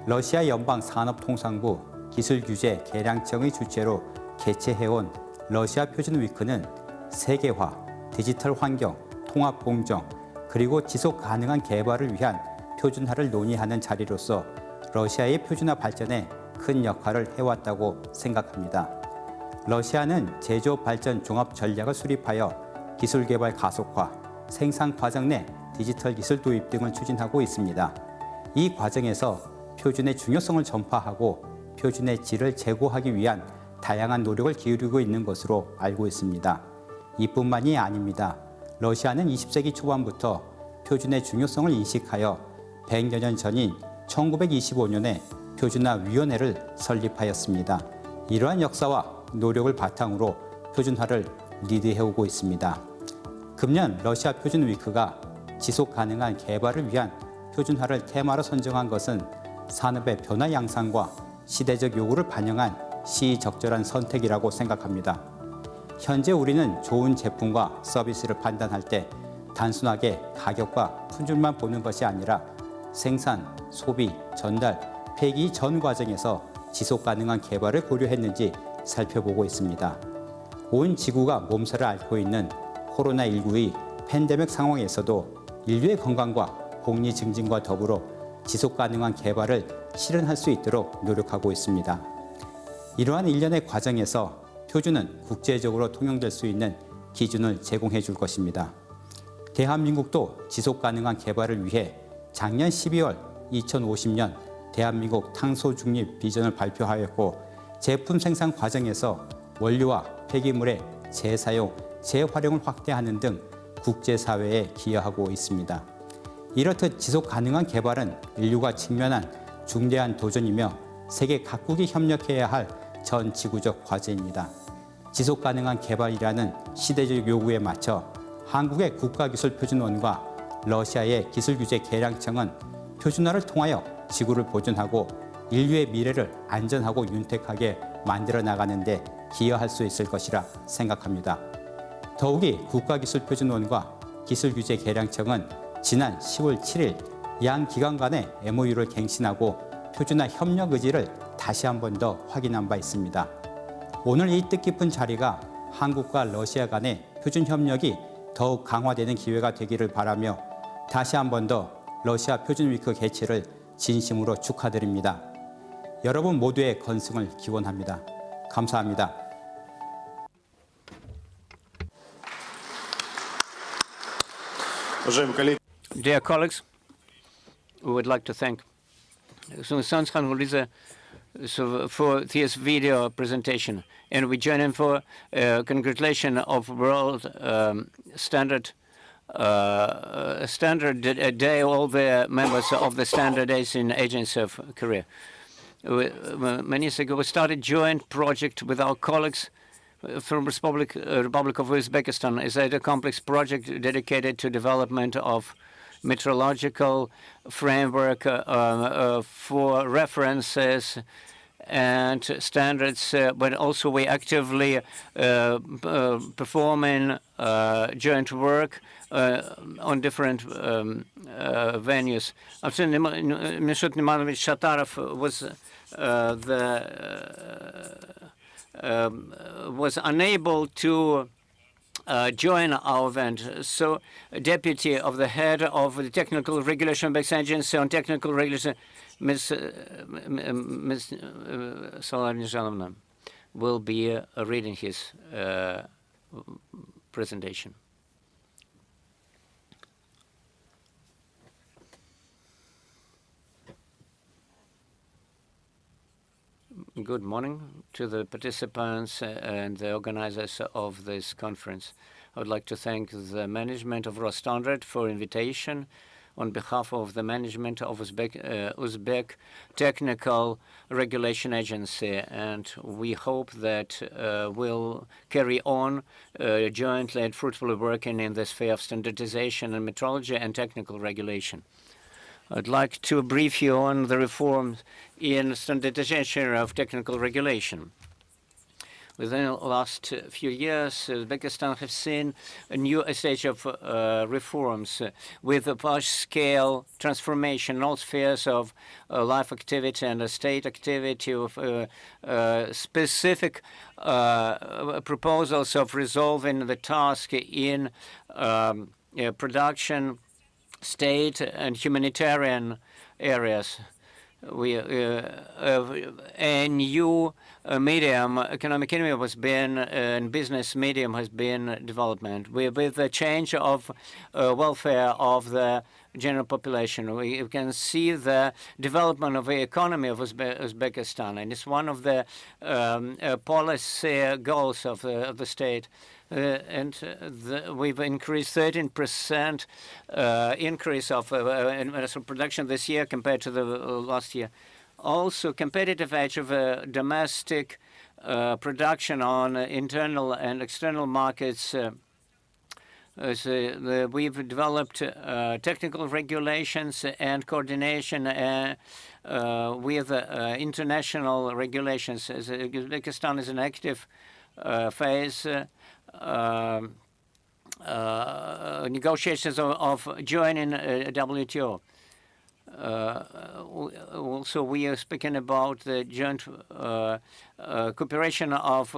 러시아 연방산업통상부 기술규제 계량청의 주최로 개최해온 러시아 표준 위크는 세계화, 디지털 환경, 통합 공정, 그리고 지속 가능한 개발을 위한 표준화를 논의하는 자리로서 러시아의 표준화 발전에 큰 역할을 해왔다고 생각합니다. 러시아는 제조업 발전 종합 전략을 수립하여 기술 개발 가속화, 생산 과정 내 디지털 기술 도입 등을 추진하고 있습니다. 이 과정에서 표준의 중요성을 전파하고 표준의 질을 제고하기 위한 다양한 노력을 기울이고 있는 것으로 알고 있습니다. 이뿐만이 아닙니다. 러시아는 20세기 초반부터 표준의 중요성을 인식하여 100여 년 전인 1925년에 표준화위원회를 설립하였습니다. 이러한 역사와 노력을 바탕으로 표준화를 리드해오고 있습니다. 금년 러시아 표준 위크가 지속 가능한 개발을 위한 표준화를 테마로 선정한 것은 산업의 변화 양상과 시대적 요구를 반영한 시의적절한 선택이라고 생각합니다. 현재 우리는 좋은 제품과 서비스를 판단할 때 단순하게 가격과 품질만 보는 것이 아니라 생산, 소비, 전달, 폐기 전 과정에서 지속 가능한 개발을 고려했는지 살펴보고 있습니다. 온 지구가 몸살을 앓고 있는 코로나19의 팬데믹 상황에서도 인류의 건강과 복리 증진과 더불어 지속 가능한 개발을 실현할 수 있도록 노력하고 있습니다. 이러한 일련의 과정에서 표준은 국제적으로 통용될 수 있는 기준을 제공해 줄 것입니다. 대한민국도 지속 가능한 개발을 위해 작년 12월 2050년 대한민국 탄소 중립 비전을 발표하였고 제품 생산 과정에서 원료와 폐기물의 재사용, 재활용을 확대하는 등 국제사회에 기여하고 있습니다. 이렇듯 지속 가능한 개발은 인류가 직면한 중대한 도전이며 세계 각국이 협력해야 할 전 지구적 과제입니다. 지속 가능한 개발이라는 시대적 요구에 맞춰 한국의 국가기술표준원과 러시아의 기술규제 계량청은 표준화를 통하여 지구를 보존하고 인류의 미래를 안전하고 윤택하게 만들어 나가는 데 기여할 수 있을 것이라 생각합니다. 더욱이 국가기술표준원과 기술규제 계량청은 지난 10월 7일 양 기관 간의 MOU를 갱신하고 표준화 협력 의지를 다시 한 번 더 확인한 바 있습니다. 오늘 이 뜻깊은 자리가 한국과 러시아 간의 표준 협력이 더욱 강화되는 기회가 되기를 바라며 다시 한 번 더 러시아 표준 위크 개최를 진심으로 축하드립니다. 여러분 모두의 건승을 기원합니다. 감사합니다. Уважаемые коллеги, Dear colleagues, we would like to thank Sanshan Liza for this video presentation, and we join in for congratulation of World Standard Day, all the members of the Standardization Agency of Korea. Many years ago, we started a joint project with our colleagues from Republic of Uzbekistan. It's a complex project dedicated to development of metrological framework for references and standards, but also we actively performing joint work on different venues. Mishut Nimanovich Shatarov was unable to join our event. So, Deputy of the Head of the Technical Regulation Based Agency on Technical Regulation, Ms. Solanizhanovna, will be reading his presentation. Good morning to the participants and the organizers of this conference. I would like to thank the management of Rostandard for invitation on behalf of the management of Uzbek Technical Regulation Agency, and we hope that we'll carry on jointly and fruitfully working in the sphere of standardization and metrology and technical regulation. I'd like to brief you on the reforms in standardization of technical regulation. Within the last few years, Uzbekistan has seen a new stage of reforms with a large-scale transformation in all spheres of life activity and state activity, of specific proposals of resolving the task in production, state and humanitarian areas. A new medium, economic medium has been, and business medium has been development. With the change of welfare of the general population, we can see the development of the economy of Uzbekistan, and it's one of the policy goals of the state. We've increased 13% increase of industrial production this year compared to the last year. Also, competitive edge of domestic production on internal and external markets. We've developed technical regulations and coordination with international regulations. Uzbekistan is an active phase. Negotiations of joining WTO. Also, we are speaking about the joint collaboration of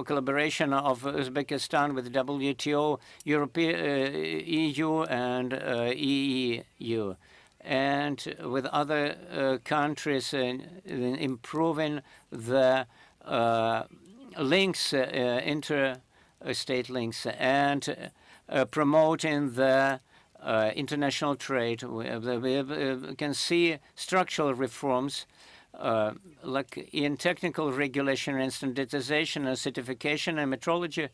Uzbekistan with WTO, EU, and EU, and with other countries in improving the links, inter-state links, and promoting the international trade. We can see structural reforms like in technical regulation and standardization and certification and metrology,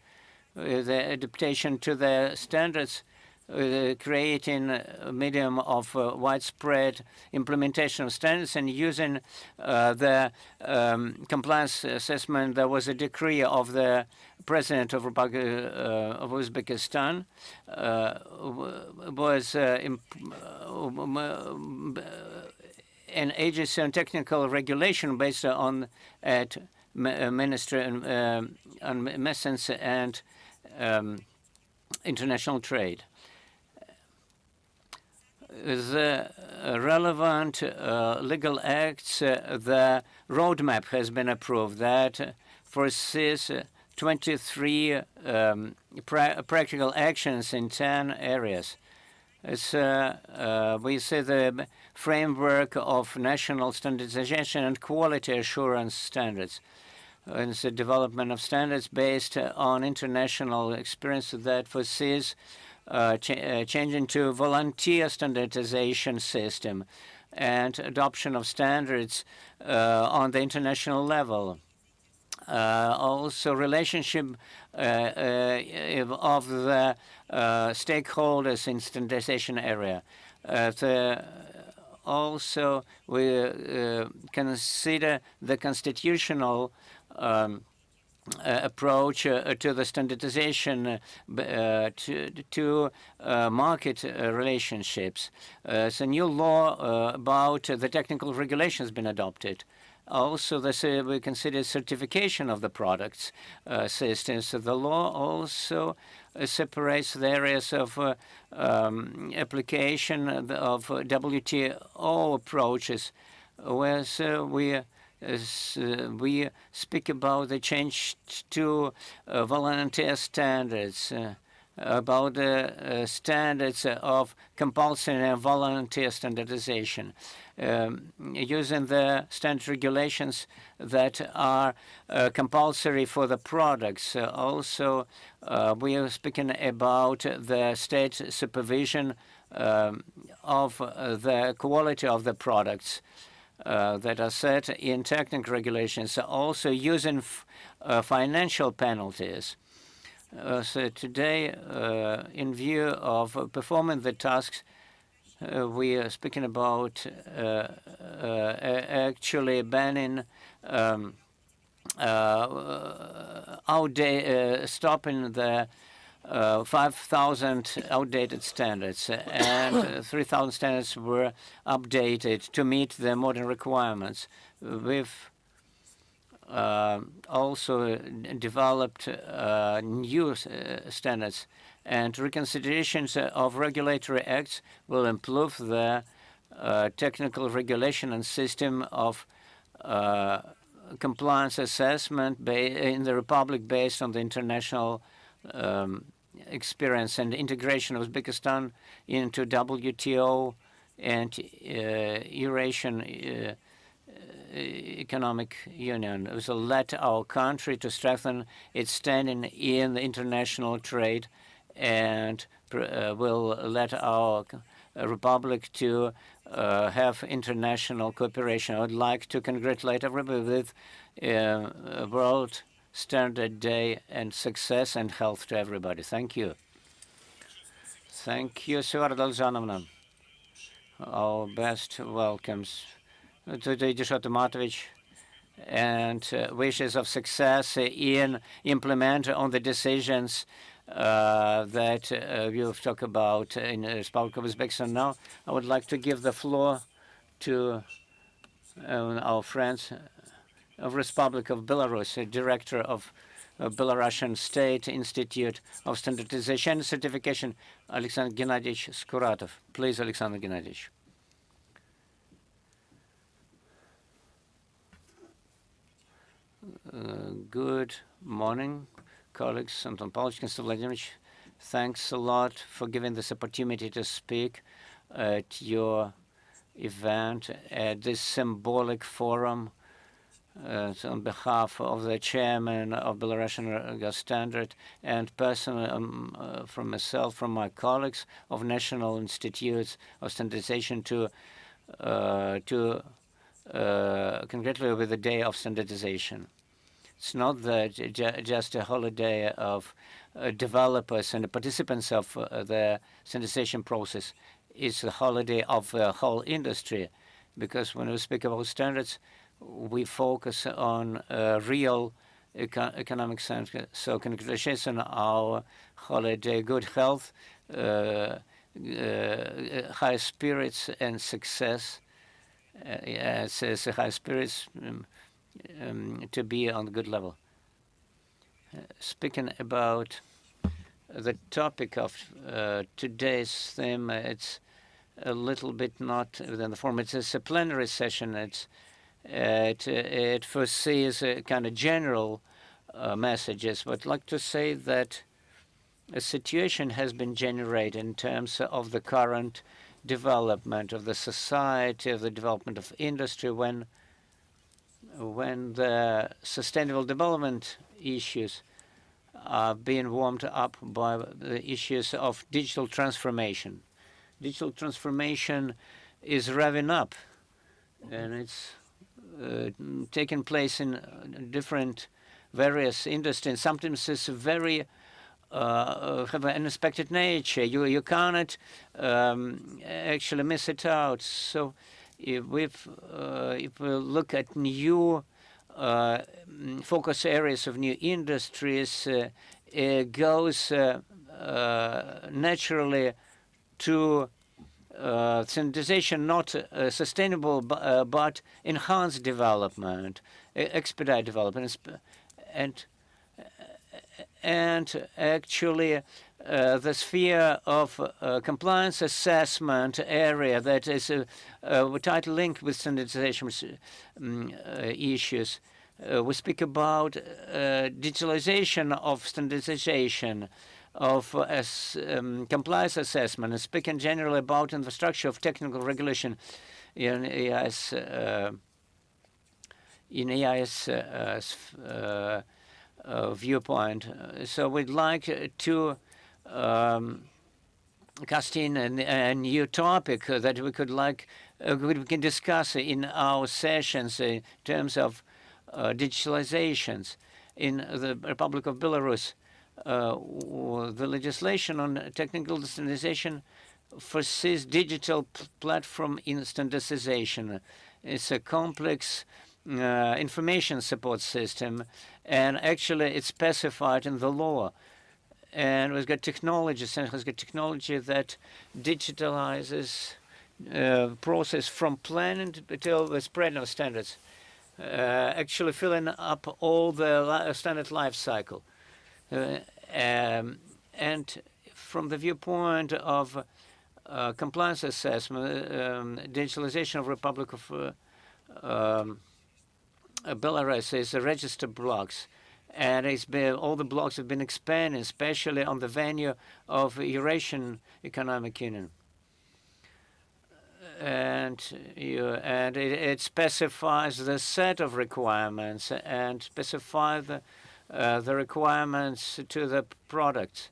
the adaptation to the standards, creating a medium of widespread implementation of standards and using the compliance assessment. There was a decree of the President of Uzbekistan was an agency on technical regulation based on Ministry on Medicines and international trade. the relevant legal acts, the roadmap has been approved that foresees 23 practical actions in 10 areas. It's, we see the framework of national standardization and quality assurance standards. And it's the development of standards based on international experience that foresees changing to volunteer standardization system and adoption of standards on the international level. Also, relationship of the stakeholders in standardization area. Also, we consider the constitutional approach to the standardization to market relationships. So new law about the technical regulation has been adopted. Also, we consider certification of the products systems. So the law also separates the areas of application of WTO approaches, where we speak about the change to volunteer standards, about the standards of compulsory and volunteer standardization, using the standard regulations that are compulsory for the products. Also, we are speaking about the state supervision of the quality of the products that are set in technical regulations, also using financial penalties. So today, in view of performing the tasks, we are speaking about actually banning stopping the 5,000 outdated standards, and 3,000 standards were updated to meet the modern requirements. We've also developed new standards, and reconsiderations of regulatory acts will improve the technical regulation and system of compliance assessment in the Republic based on the international experience and integration of Uzbekistan into WTO and Eurasian Economic Union. It will let our country to strengthen its standing in the international trade, and will let our republic to have international cooperation. I would like to congratulate everybody with World Standard Day, and success and health to everybody. Thank you. Thank you, Suarda Alzanovna. Our best welcomes to Idishot Matovich, and wishes of success in implement on the decisions that you've talked about in the Republic of Uzbekistan. Now, I would like to give the floor to our friends of Republic of Belarus, director of Belarusian State Institute of Standardization and Certification, Alexander Gennadievich Skuratov. Please, Alexander Gennadievich. Good morning, colleagues. Anton Pavlovich, Konstantin Vladimirovich, thanks a lot for giving this opportunity to speak at your event, at this symbolic forum. On behalf of the chairman of Belarusian Standard, and personally from myself, from my colleagues of National Institutes of Standardization, to congratulate with the Day of Standardization. It's not just a holiday of developers and the participants of the standardization process. It's a holiday of the whole industry, because when we speak about standards, we focus on real economic sense. So congratulations on our holiday, good health, high spirits and success. It's high spirits to be on a good level. Speaking about the topic of today's theme, it's a little bit not within the form. It's a plenary session. It foresees a kind of general messages. But I'd like to say that a situation has been generated in terms of the current development of the society, of the development of industry, when the sustainable development issues are being warmed up by the issues of digital transformation. Digital transformation is revving up, and it's taking place in different various industries. Sometimes it's very have an unexpected nature. You cannot actually miss it out. So if we look at new focus areas of new industries, it goes naturally to standardization, not sustainable but enhanced development, expedite development, and actually the sphere of compliance assessment area that is tightly linked with standardization issues. We speak about digitalization of standardization, of compliance assessment, and speaking generally about infrastructure of technical regulation in EIS viewpoint. So we'd like to cast in a new topic that we can discuss in our sessions in terms of digitalizations. In the Republic of Belarus, the legislation on technical standardization foresees digital platform in standardization. It's a complex information support system, and actually it's specified in the law. And we've got technology, has got technology that digitalizes process from planning till the spread of standards, actually filling up all the standard life cycle. And from the viewpoint of compliance assessment, digitalization of Republic of Belarus is the register blocks, and all the blocks have been expanded, especially on the venue of Eurasian Economic Union. And it specifies the set of requirements and specify the requirements to the product.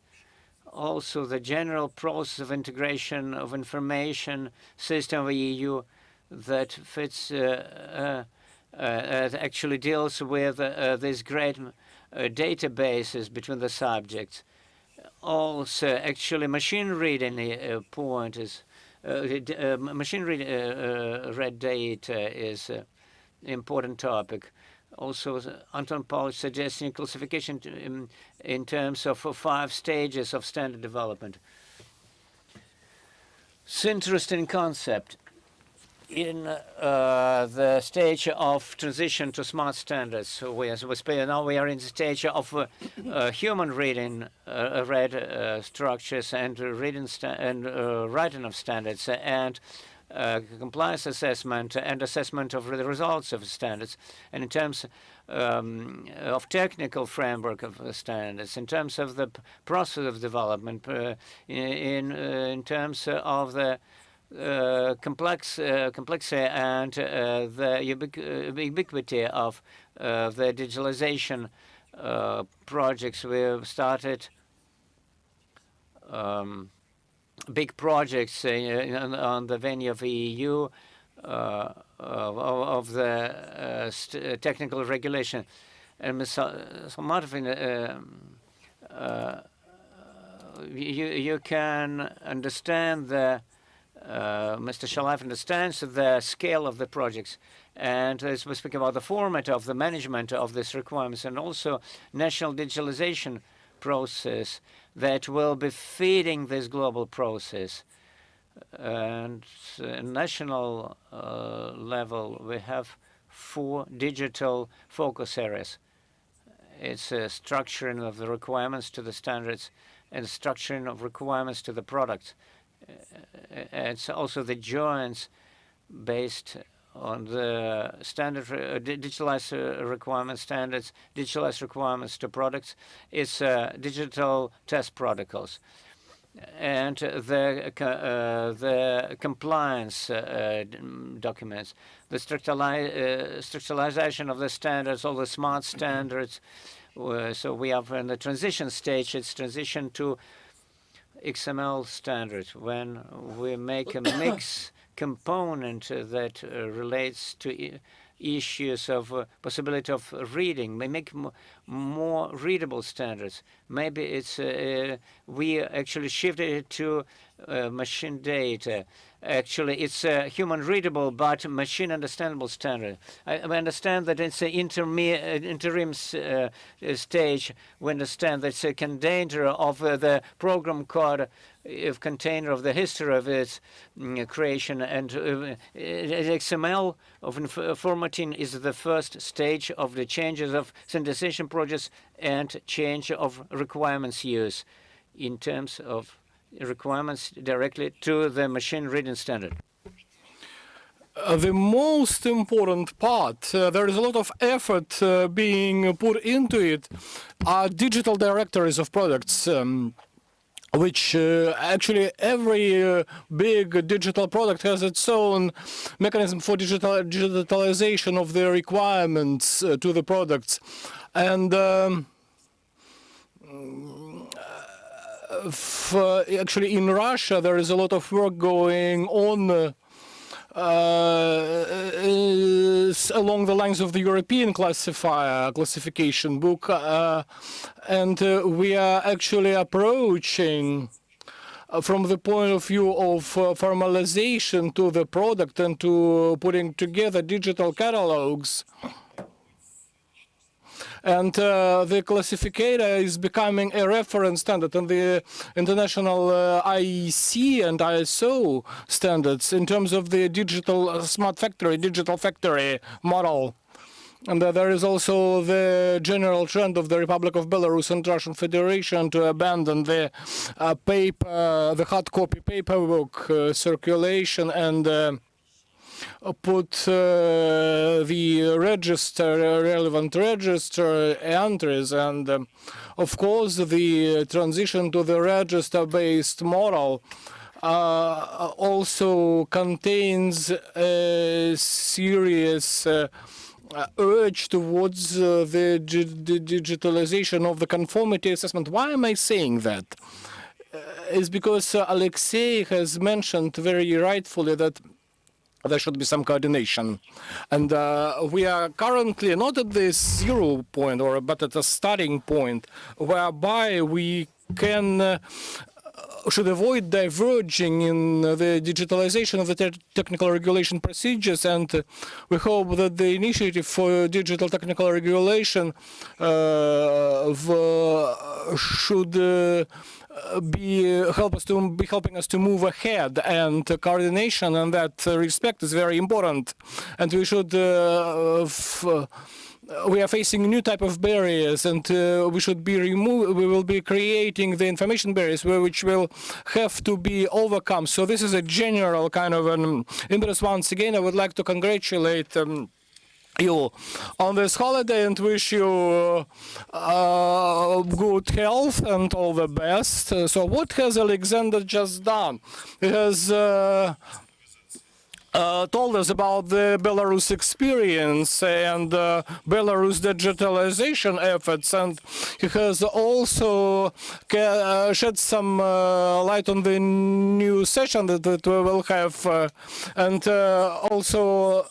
Also, the general process of integration of information system of the EU that fits actually deals with these great databases between the subjects. Also, actually, machine reading point is machine read data is an important topic. Also, Anton Polish suggesting classification in terms of 5 stages of standard development. It's an interesting concept. In the stage of transition to smart standards, so now we are in the stage of human reading, read structures and reading writing of standards, and compliance assessment and assessment of the results of standards. And in terms of technical framework of standards, in terms of the process of development, in terms of the complexity and the ubiquity of the digitalization projects. We've started big projects on the venue of the EU of the technical regulation. And you can understand the Mr. Shalaev understands the scale of the projects, and as we speak about the format of the management of these requirements, and also national digitalization process that will be feeding this global process. And at national level, we have 4 digital focus areas. It's a structuring of the requirements to the standards and structuring of requirements to the products. it's also the joints based on the standard digitalized requirement standards, digitalized requirements to products. It's digital test protocols. And the compliance documents, the structuralization of the standards, all the smart standards. So we are in the transition stage. It's transition to XML standards when we make a mix component that relates to issues of possibility of reading. We make more readable standards. Maybe it's we actually shifted it to machine data. Actually, it's a human readable but machine understandable standard. I understand that it's an interim stage. We understand that it's a container of the program code, of container of the history of its creation, and XML of formatting is the first stage of the changes of standardization projects and change of requirements use in terms of requirements directly to the machine reading standard. The most important part, there is a lot of effort being put into it, are digital directories of products. Which actually every big digital product has its own mechanism for digitalization of the requirements to the products. And actually in Russia there is a lot of work going on along the lines of the European classification book, and we are actually approaching from the point of view of formalization to the product and to putting together digital catalogs. And the classificator is becoming a reference standard, and the international IEC and ISO standards in terms of the digital smart factory, digital factory model. And there is also the general trend of the Republic of Belarus and Russian Federation to abandon the the hard copy paperwork circulation and put the relevant register entries, and of course the transition to the register-based model also contains a serious urge towards the digitalization of the conformity assessment. Why am I saying that? It's because Alexei has mentioned very rightfully that there should be some coordination. And we are currently not at the 0 point, but at a starting point, whereby we can should avoid diverging in the digitalization of the technical regulation procedures, and we hope that the initiative for digital technical regulation should helping us to move ahead, and coordination in that respect is very important. And we should we are facing new type of barriers, and we should be we will be creating the information barriers which will have to be overcome. So this is a general kind of an impetus. Once again, I would like to congratulate you on this holiday and wish you good health and all the best. So what has Alexander just done? He has told us about the Belarus experience and Belarus digitalization efforts, and he has also shed some light on the new session that we will have, and also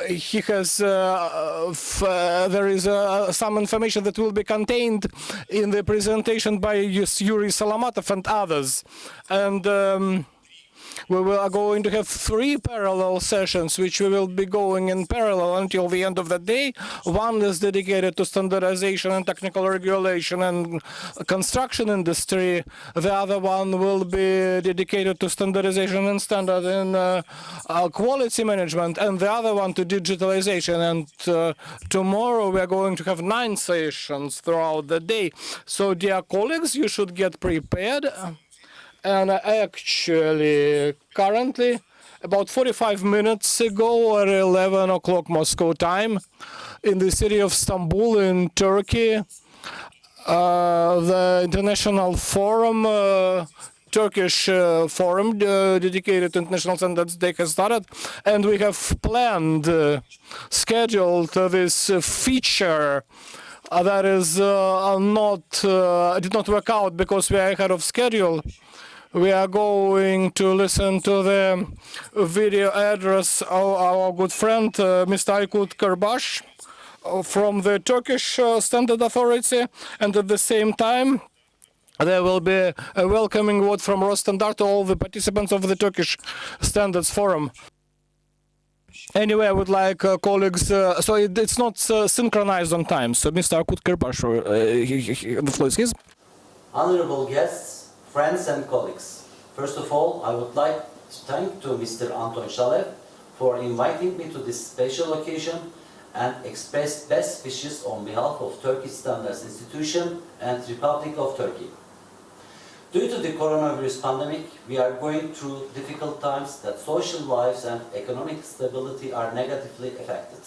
he has there is some information that will be contained in the presentation by Yuri Solomatov and others, and we are going to have 3 parallel sessions, which we will be going in parallel until the end of the day. One is dedicated to standardization and technical regulation and construction industry. The other one will be dedicated to standardization and standard in quality management, and the other one to digitalization. And tomorrow we are going to have 9 sessions throughout the day. So, dear colleagues, you should get prepared. And actually, currently, about 45 minutes ago, at 11 o'clock Moscow time, in the city of Istanbul in Turkey, the international forum, Turkish forum dedicated to international standards day has started, and we have planned, scheduled this feature that is did not work out because we are ahead of schedule. We are going to listen to the video address of our good friend, Mr. Aykut Kırbaş, from the Turkish Standard Authority, and at the same time, there will be a welcoming word from Rostandart to all the participants of the Turkish Standards Forum. Anyway, I would like colleagues, so it's not synchronized on time. So, Mr. Aykut Kırbaş, the floor is his. Honorable guests, friends and colleagues, first of all, I would like to thank to Mr. Anton Shalev for inviting me to this special occasion and express best wishes on behalf of Turkish Standards Institution and Republic of Turkey. Due to the coronavirus pandemic, we are going through difficult times that social lives and economic stability are negatively affected.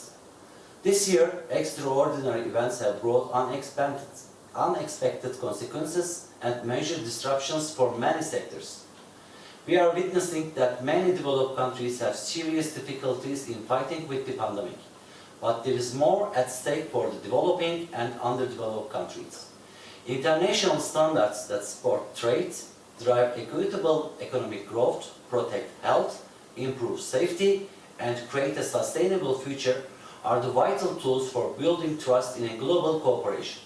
This year, extraordinary events have brought unexpected consequences and major disruptions for many sectors. We are witnessing that many developed countries have serious difficulties in fighting with the pandemic, but there is more at stake for the developing and underdeveloped countries. International standards that support trade, drive equitable economic growth, protect health, improve safety, and create a sustainable future are the vital tools for building trust in a global cooperation.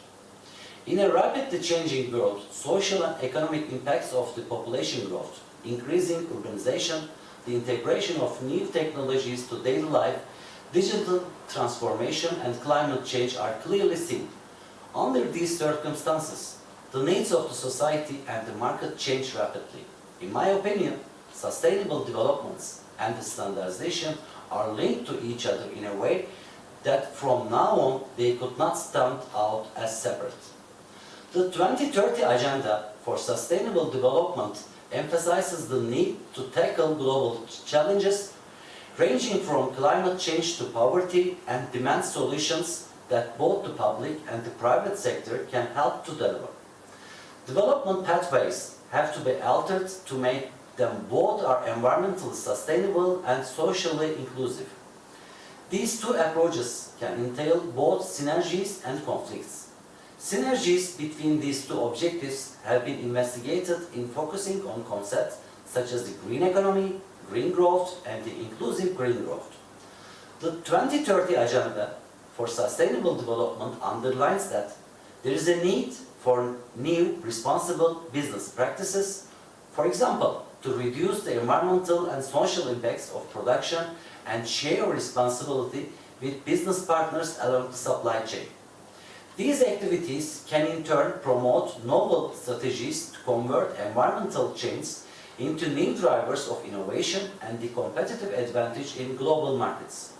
In a rapidly changing world, social and economic impacts of the population growth, increasing urbanization, the integration of new technologies to daily life, digital transformation, and climate change are clearly seen. Under these circumstances, the needs of the society and the market change rapidly. In my opinion, sustainable developments and the standardization are linked to each other in a way that from now on they could not stand out as separate. The 2030 Agenda for Sustainable Development emphasizes the need to tackle global challenges ranging from climate change to poverty and demands solutions that both the public and the private sector can help to deliver. Development pathways have to be altered to make them both are environmentally sustainable and socially inclusive. These two approaches can entail both synergies and conflicts. Synergies between these two objectives have been investigated in focusing on concepts such as the green economy, green growth, and the inclusive green growth. The 2030 Agenda for Sustainable Development underlines that there is a need for new responsible business practices, for example, to reduce the environmental and social impacts of production and share responsibility with business partners along the supply chain. These activities can in turn promote novel strategies to convert environmental change into new drivers of innovation and the competitive advantage in global markets.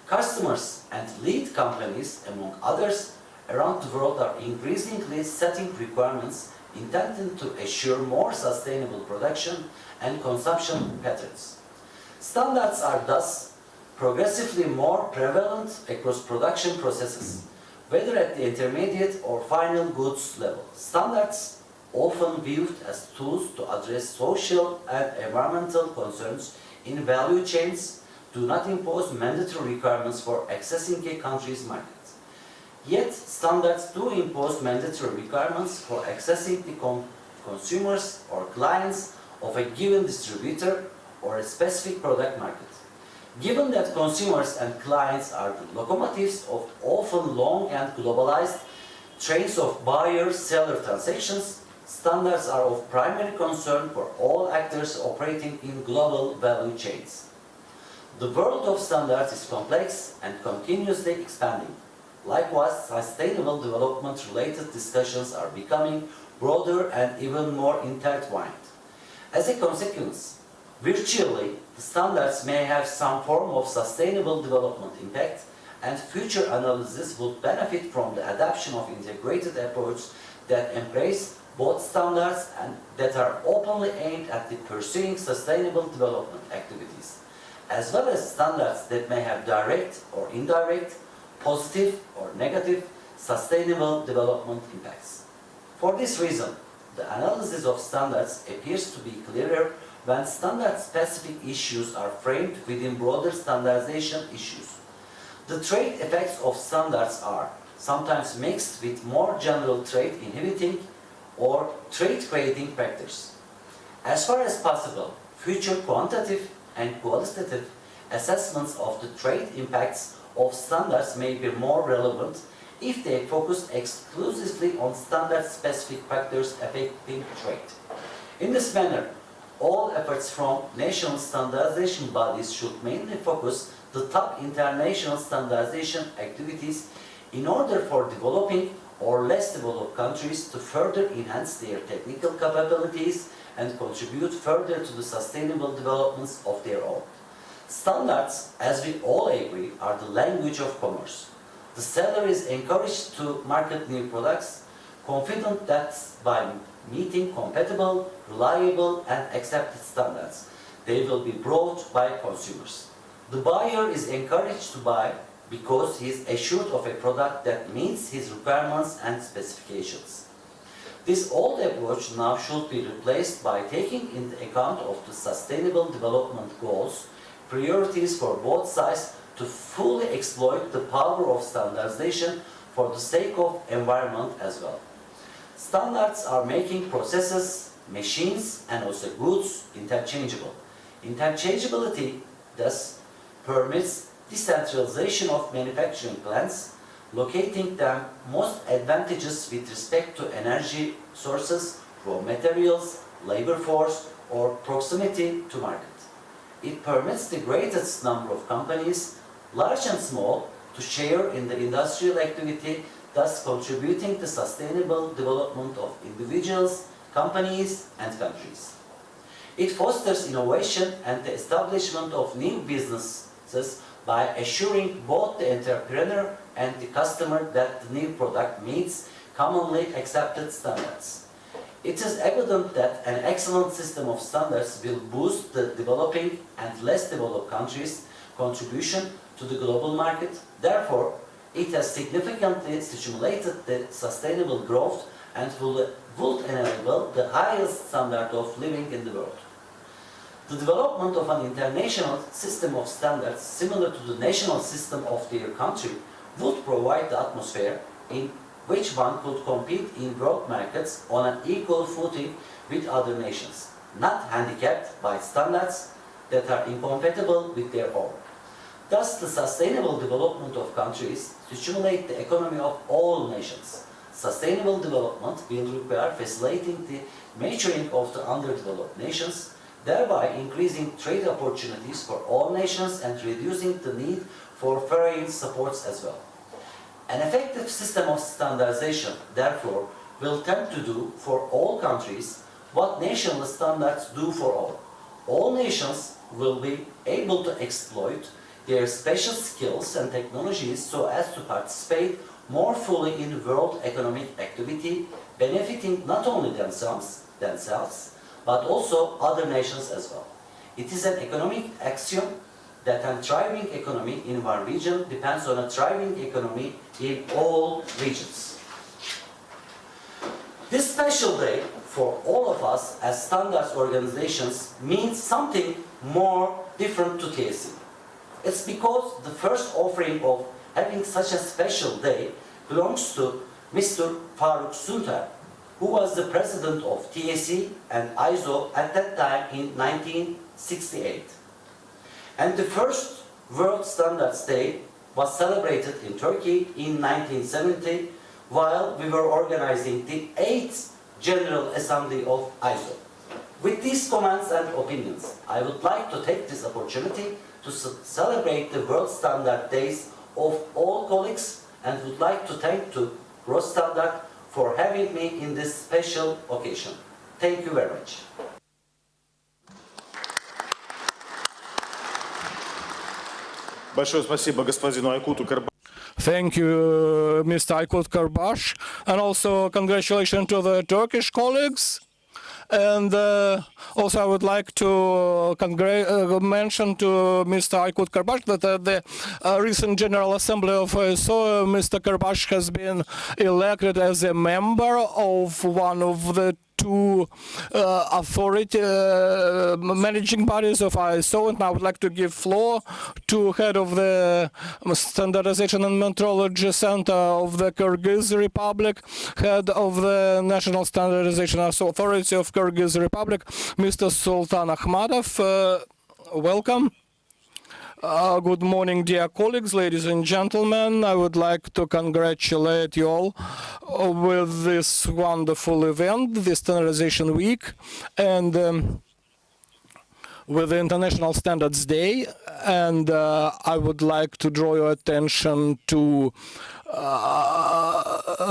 Customers and lead companies, among others, around the world are increasingly setting requirements intended to assure more sustainable production and consumption patterns. Standards are thus progressively more prevalent across production processes, whether at the intermediate or final goods level. Standards, often viewed as tools to address social and environmental concerns in value chains, do not impose mandatory requirements for accessing a country's market. Yet, standards do impose mandatory requirements for accessing the consumers or clients of a given distributor or a specific product market. Given that consumers and clients are the locomotives of often long and globalized trains of buyer-seller transactions, standards are of primary concern for all actors operating in global value chains. The world of standards is complex and continuously expanding. Likewise, sustainable development-related discussions are becoming broader and even more intertwined. As a consequence, virtually, the standards may have some form of sustainable development impact, and future analysis would benefit from the adoption of integrated approaches that embrace both standards and that are openly aimed at the pursuing sustainable development activities, as well as standards that may have direct or indirect, positive or negative, sustainable development impacts. For this reason, the analysis of standards appears to be clearer when standard-specific issues are framed within broader standardization issues. The trade effects of standards are sometimes mixed with more general trade-inhibiting or trade-creating factors. As far as possible, future quantitative and qualitative assessments of the trade impacts of standards may be more relevant if they focus exclusively on standard-specific factors affecting trade. In this manner, all efforts from national standardization bodies should mainly focus the top international standardization activities in order for developing or less developed countries to further enhance their technical capabilities and contribute further to the sustainable developments of their own. Standards, as we all agree, are the language of commerce. The seller is encouraged to market new products, confident that by meeting compatible, reliable, and accepted standards, they will be bought by consumers. The buyer is encouraged to buy because he is assured of a product that meets his requirements and specifications. This old approach now should be replaced by taking into account of the Sustainable Development Goals, priorities for both sides to fully exploit the power of standardization for the sake of environment as well. Standards are making processes, machines, and also goods interchangeable. Interchangeability thus permits decentralization of manufacturing plants, locating them most advantageous with respect to energy sources, raw materials, labor force, or proximity to market. It permits the greatest number of companies, large and small, to share in the industrial activity, thus contributing to sustainable development of individuals, companies, and countries. It fosters innovation and the establishment of new businesses by assuring both the entrepreneur and the customer that the new product meets commonly accepted standards. It is evident that an excellent system of standards will boost the developing and less developed countries' contribution to the global market. Therefore, it has significantly stimulated the sustainable growth and would enable the highest standard of living in the world. The development of an international system of standards similar to the national system of their country would provide the atmosphere in which one could compete in world markets on an equal footing with other nations, not handicapped by standards that are incompatible with their own. Thus, the sustainable development of countries stimulate the economy of all nations. Sustainable development will require facilitating the maturing of the underdeveloped nations, thereby increasing trade opportunities for all nations and reducing the need for foreign supports as well. An effective system of standardization, therefore, will tend to do for all countries what national standards do for all. All nations will be able to exploit their special skills and technologies so as to participate more fully in world economic activity, benefiting not only themselves, but also other nations as well. It is an economic axiom that a thriving economy in one region depends on a thriving economy in all regions. This special day for all of us as standards organizations means something more different to TSE. It's because the first offering of having such a special day belongs to Mr. Faruk Suntar, who was the president of TSE and ISO at that time in 1968. And the first World Standards Day was celebrated in Turkey in 1970 while we were organizing the 8th General Assembly of ISO. With these comments and opinions, I would like to take this opportunity to celebrate the World Standard Days of all colleagues and would like to thank to Standard for having me in this special occasion. Thank you very much. Большое спасибо господину Айкуту Карбаеву. Thank you, Mr. Aykut Karbash, and also congratulations to the Turkish colleagues. And also I would like to mention to Mr. Aykut Karbash that at the recent General Assembly of ISO, Mr. Karbash has been elected as a member of one of the two authority managing bodies of ISO, and I would like to give floor to head of the Standardization and Metrology Center of the Kyrgyz Republic, head of the National Standardization Authority of Kyrgyz Republic, Mr. Sultan Akhmatov. Welcome. Good morning, dear colleagues, ladies and gentlemen. I would like to congratulate you all with this wonderful event, the Standardization Week, and with the International Standards Day. And I would like to draw your attention to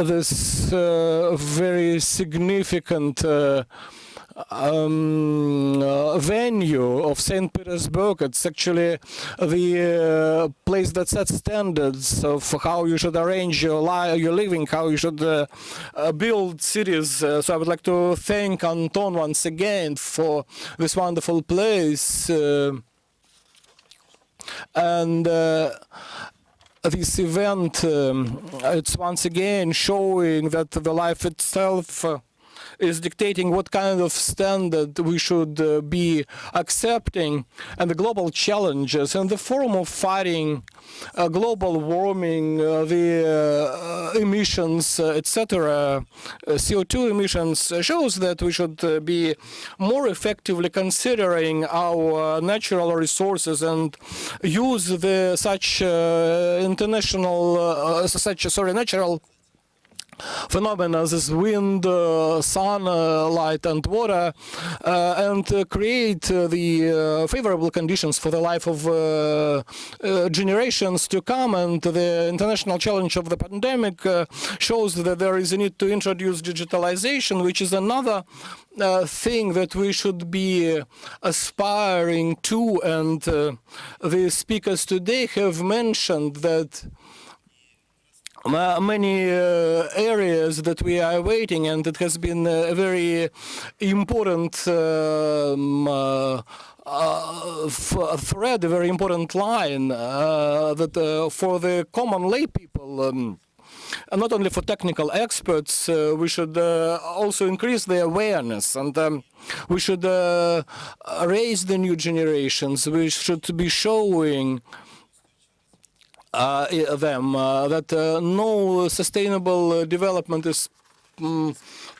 this very significant venue of St. Petersburg. It's actually the place that sets standards of how you should arrange your living, how you should build cities. So I would like to thank Anton once again for this wonderful place. And this event, it's once again showing that the life itself is dictating what kind of standard we should be accepting, and the global challenges in the form of fighting global warming, the emissions, etc., CO2 emissions, shows that we should be more effectively considering our natural resources and use the natural phenomena as wind, sunlight, and water, and create the favorable conditions for the life of generations to come. And the international challenge of the pandemic shows that there is a need to introduce digitalization, which is another thing that we should be aspiring to. And the speakers today have mentioned that many areas that we are awaiting, and it has been a very important thread, a very important line that for the common lay people, and not only for technical experts, we should also increase the awareness, and we should raise the new generations. We should be showing them that no sustainable development is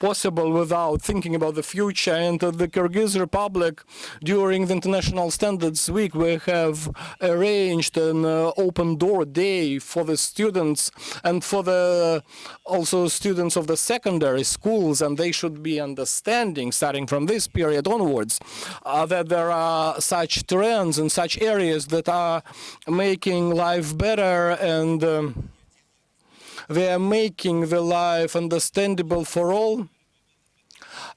possible without thinking about the future. And the Kyrgyz Republic, during the International Standards Week, we have arranged an open door day for the students and for the also students of the secondary schools, and they should be understanding, starting from this period onwards, that there are such trends and such areas that are making life better, and they are making the life understandable for all.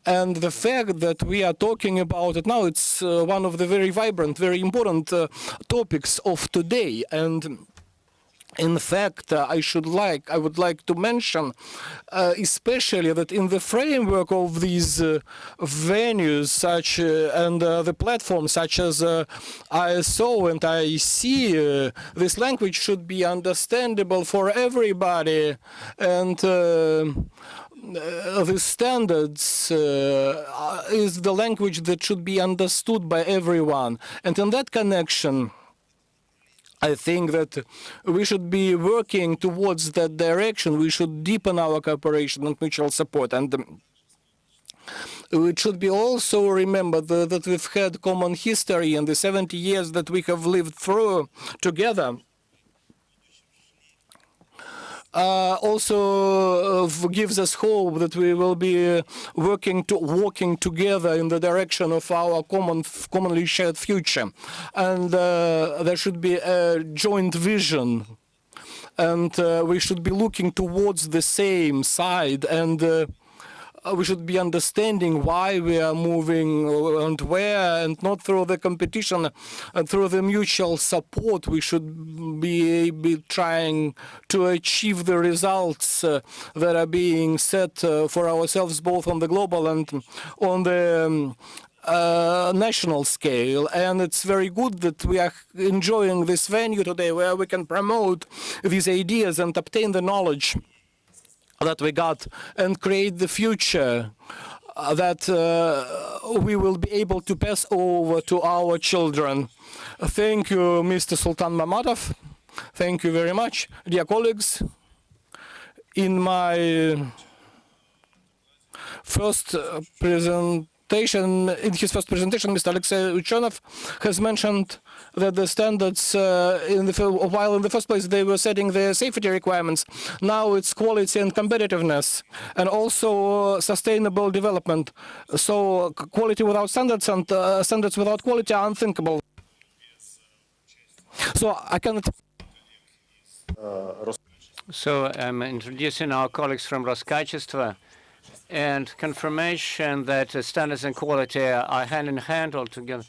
And the fact that we are talking about it now, it's one of the very vibrant, very important topics of today. And in fact, I would like to mention especially that in the framework of these venues and the platforms such as ISO and IEC, this language should be understandable for everybody, and the standards is the language that should be understood by everyone. And in that connection, I think that we should be working towards that direction. We should deepen our cooperation and mutual support. And it should be also remembered that we've had common history in the 70 years that we have lived through together. Also gives us hope that we will be walking together in the direction of our commonly shared future, and there should be a joint vision, and we should be looking towards the same side, and we should be understanding why we are moving and where, and not through the competition and through the mutual support. We should be trying to achieve the results that are being set for ourselves, both on the global and on the national scale. And it's very good that we are enjoying this venue today where we can promote these ideas and obtain the knowledge that we got and create the future that we will be able to pass over to our children. Thank you, Mr. Sultan Mamadov. Thank you very much. Dear colleagues, in my first presentation, Mr. Alexei Uchonov has mentioned that the standards, while in the first place they were setting the safety requirements, now it's quality and competitiveness, and also sustainable development. So quality without standards and standards without quality are unthinkable. So I cannot. So I'm introducing our colleagues from Roskачество, and confirmation that standards and quality are hand in hand altogether.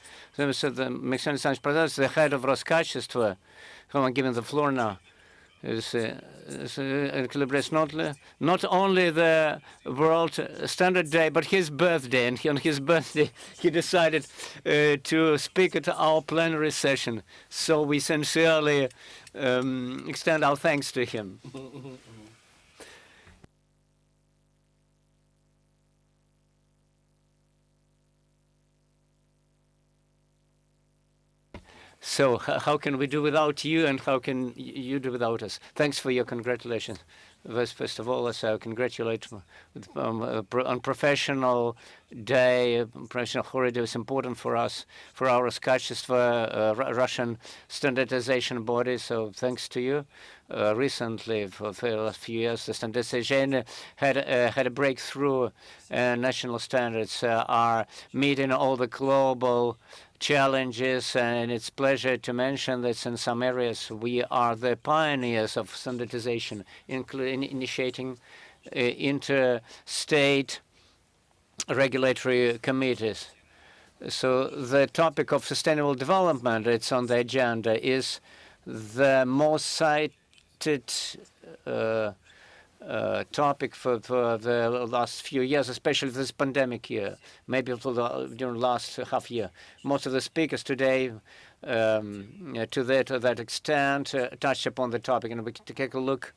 So the Maxim Alexandrovich Prozor, the head of Roskачество, whom I'm giving the floor now, celebrates not only the World Standard Day, but his birthday. And on his birthday, he decided to speak at our plenary session. So we sincerely extend our thanks to him. So how can we do without you, and how can you do without us? Thanks for your congratulations. First of all, let's congratulate on Professional Day. Professional holiday is important for us, for our Roskачество, Russian standardization body. So thanks to you. Recently, for the last few years, the standardization had a breakthrough. National standards are meeting all the global challenges, and it's a pleasure to mention that in some areas we are the pioneers of standardization, including initiating interstate regulatory committees. So the topic of sustainable development, it's on the agenda, is the most cited topic for the last few years, especially this pandemic year, maybe during the last half year. Most of the speakers today, to that extent, touched upon the topic, and we can take a look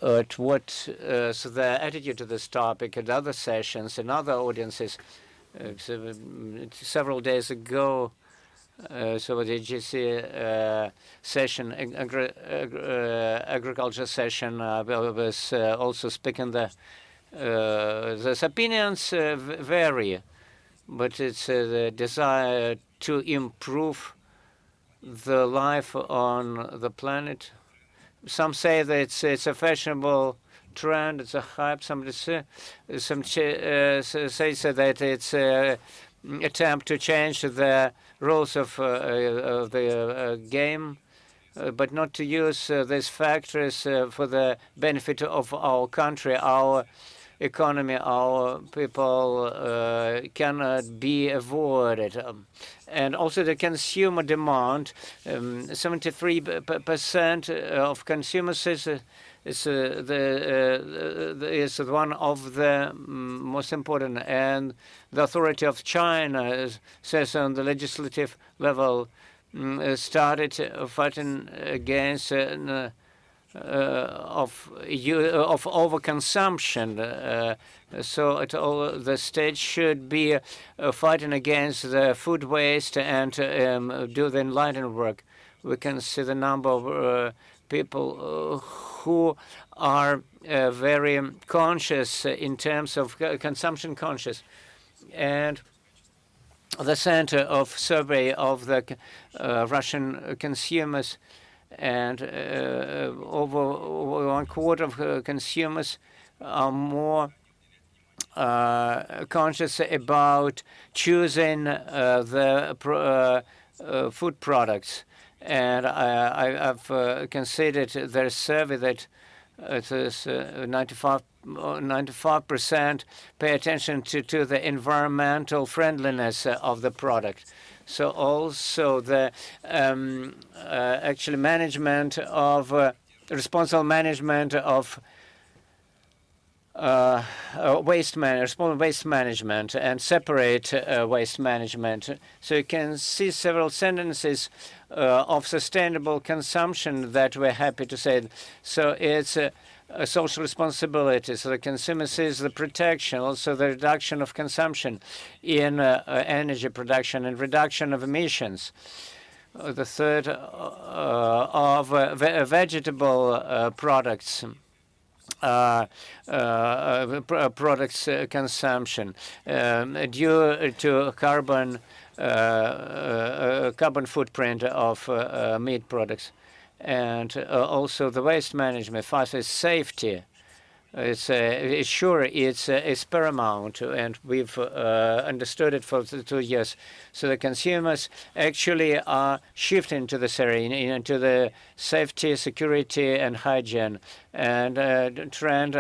at what so the attitude to this topic at other sessions and other audiences. Several days ago, so the GC session, agriculture session, was also speaking. Those opinions vary, but it's the desire to improve the life on the planet. Some say that it's a fashionable trend, it's a hype. Some say that it's an attempt to change the rules of the game, but not to use these factors for the benefit of our country, our economy, our people cannot be avoided. And also the consumer demand, 73% of consumers is one of the most important, and the authority of China says on the legislative level started fighting against of overconsumption. So at all, the state should be fighting against the food waste and do the enlightened work. We can see the number of people who are very conscious in terms of consumption conscious. And the center of survey of the Russian consumers, and over one quarter of consumers are more conscious about choosing the food products. And I've considered their survey that It is 95% pay attention to the environmental friendliness of the product. So also the actually management of responsible management of responsible waste management and separate waste management. So you can see several sentences of sustainable consumption that we're happy to say. So it's a social responsibility. So the consumer sees the protection, also the reduction of consumption in energy production and reduction of emissions. The third of vegetable products. Products consumption due to carbon footprint of meat products, and also the waste management. First is safety. It's paramount, and we've understood it for 2 years. So the consumers actually are shifting to this area, into the safety, security, and hygiene, and trend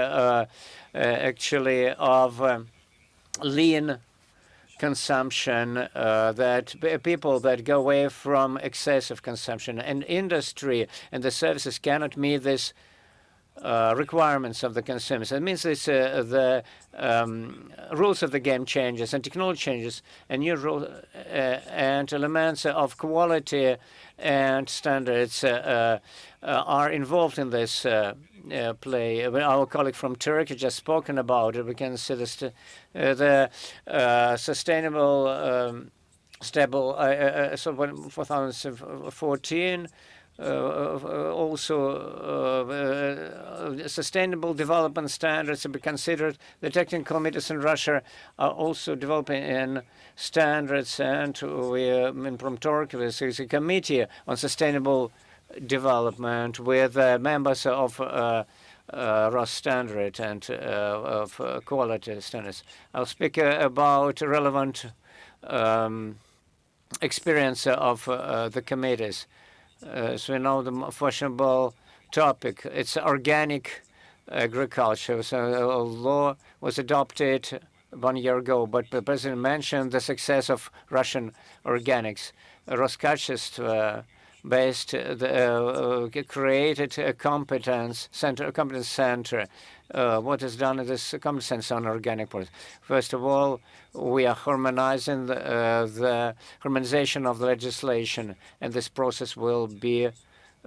actually of lean consumption, that people that go away from excessive consumption, and industry and the services cannot meet this requirements of the consumers. It means this, the rules of the game changes and technology changes, and new rules and elements of quality and standards are involved in this play. Our colleague from Turkey just spoken about it. We can see this, the sustainable, stable, so 2014. Also, sustainable development standards to be considered. The technical committees in Russia are also developing in standards, and we from Turkey, there is a committee on sustainable development with members of ROS standard and of quality standards. I'll speak about relevant experience of the committees. So we know the fashionable topic. It's organic agriculture. So a law was adopted 1 year ago, but the president mentioned the success of Russian organics. Roskachество based created a competence center. What is done at this competence on organic products? First of all, we are harmonizing the harmonization of the legislation, and this process will be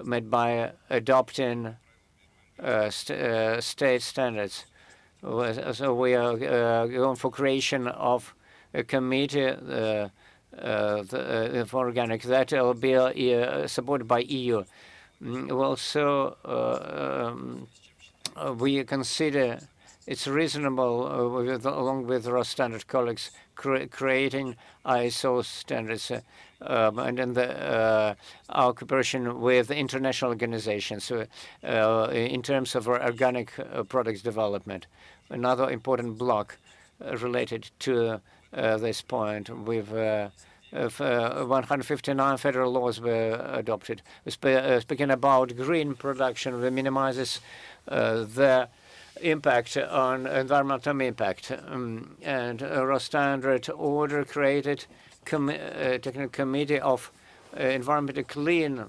made by adopting state standards. So we are going for creation of a committee for organic that will be supported by EU. Also, we consider it's reasonable, along with ROS standard colleagues, creating ISO standards, and then our cooperation with international organizations in terms of organic products development. Another important block related to this point, with 159 federal laws were adopted. Speaking about green production, we minimizes the impact on environmental impact, and ROS standard order created technical committee of environmentally clean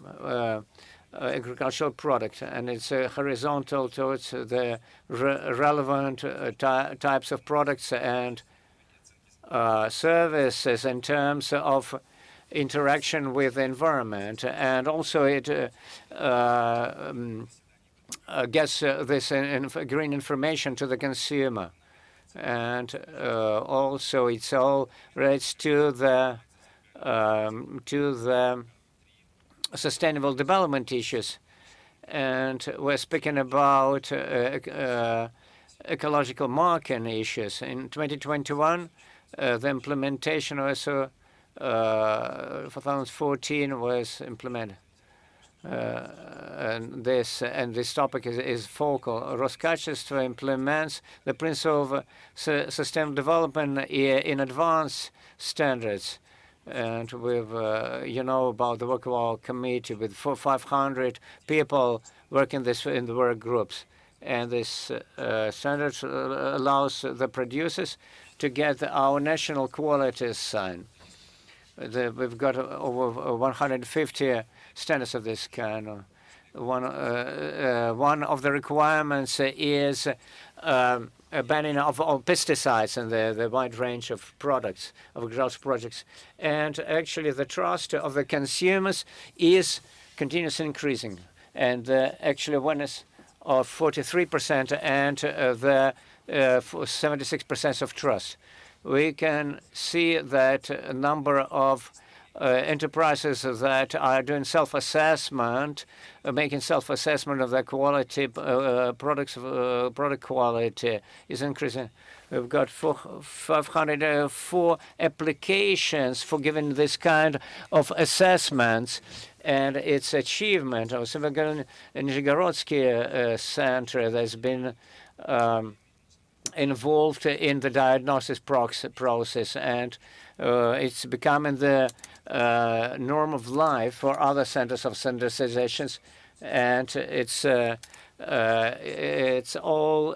agricultural product, and it's horizontal towards the relevant types of products and services in terms of interaction with the environment, and also it gets this green information to the consumer, and also it's all relates to the sustainable development issues, and we're speaking about ecological marking issues. In 2021, the implementation also 2014 was implemented. And this topic is focal. Roskachество implements the principle of sustainable development in advanced standards. And we've, you know about the work of our committee with 500 people working this in the work groups. And this standard allows the producers to get our national quality sign. We've got over 150 standards of this kind. One of the requirements is a banning of all pesticides and the wide range of products, of growth projects. And actually the trust of the consumers is continuously increasing. And actually awareness of 43% and the 76% of trust. We can see that a number of enterprises that are doing self-assessment, making self-assessment of their quality, product quality is increasing. We've got 504 applications for giving this kind of assessments, and its achievement. I was in the Nizhegorodsky Center that's been involved in the diagnosis process, and it's becoming the norm of life for other centers of standardizations, and it's all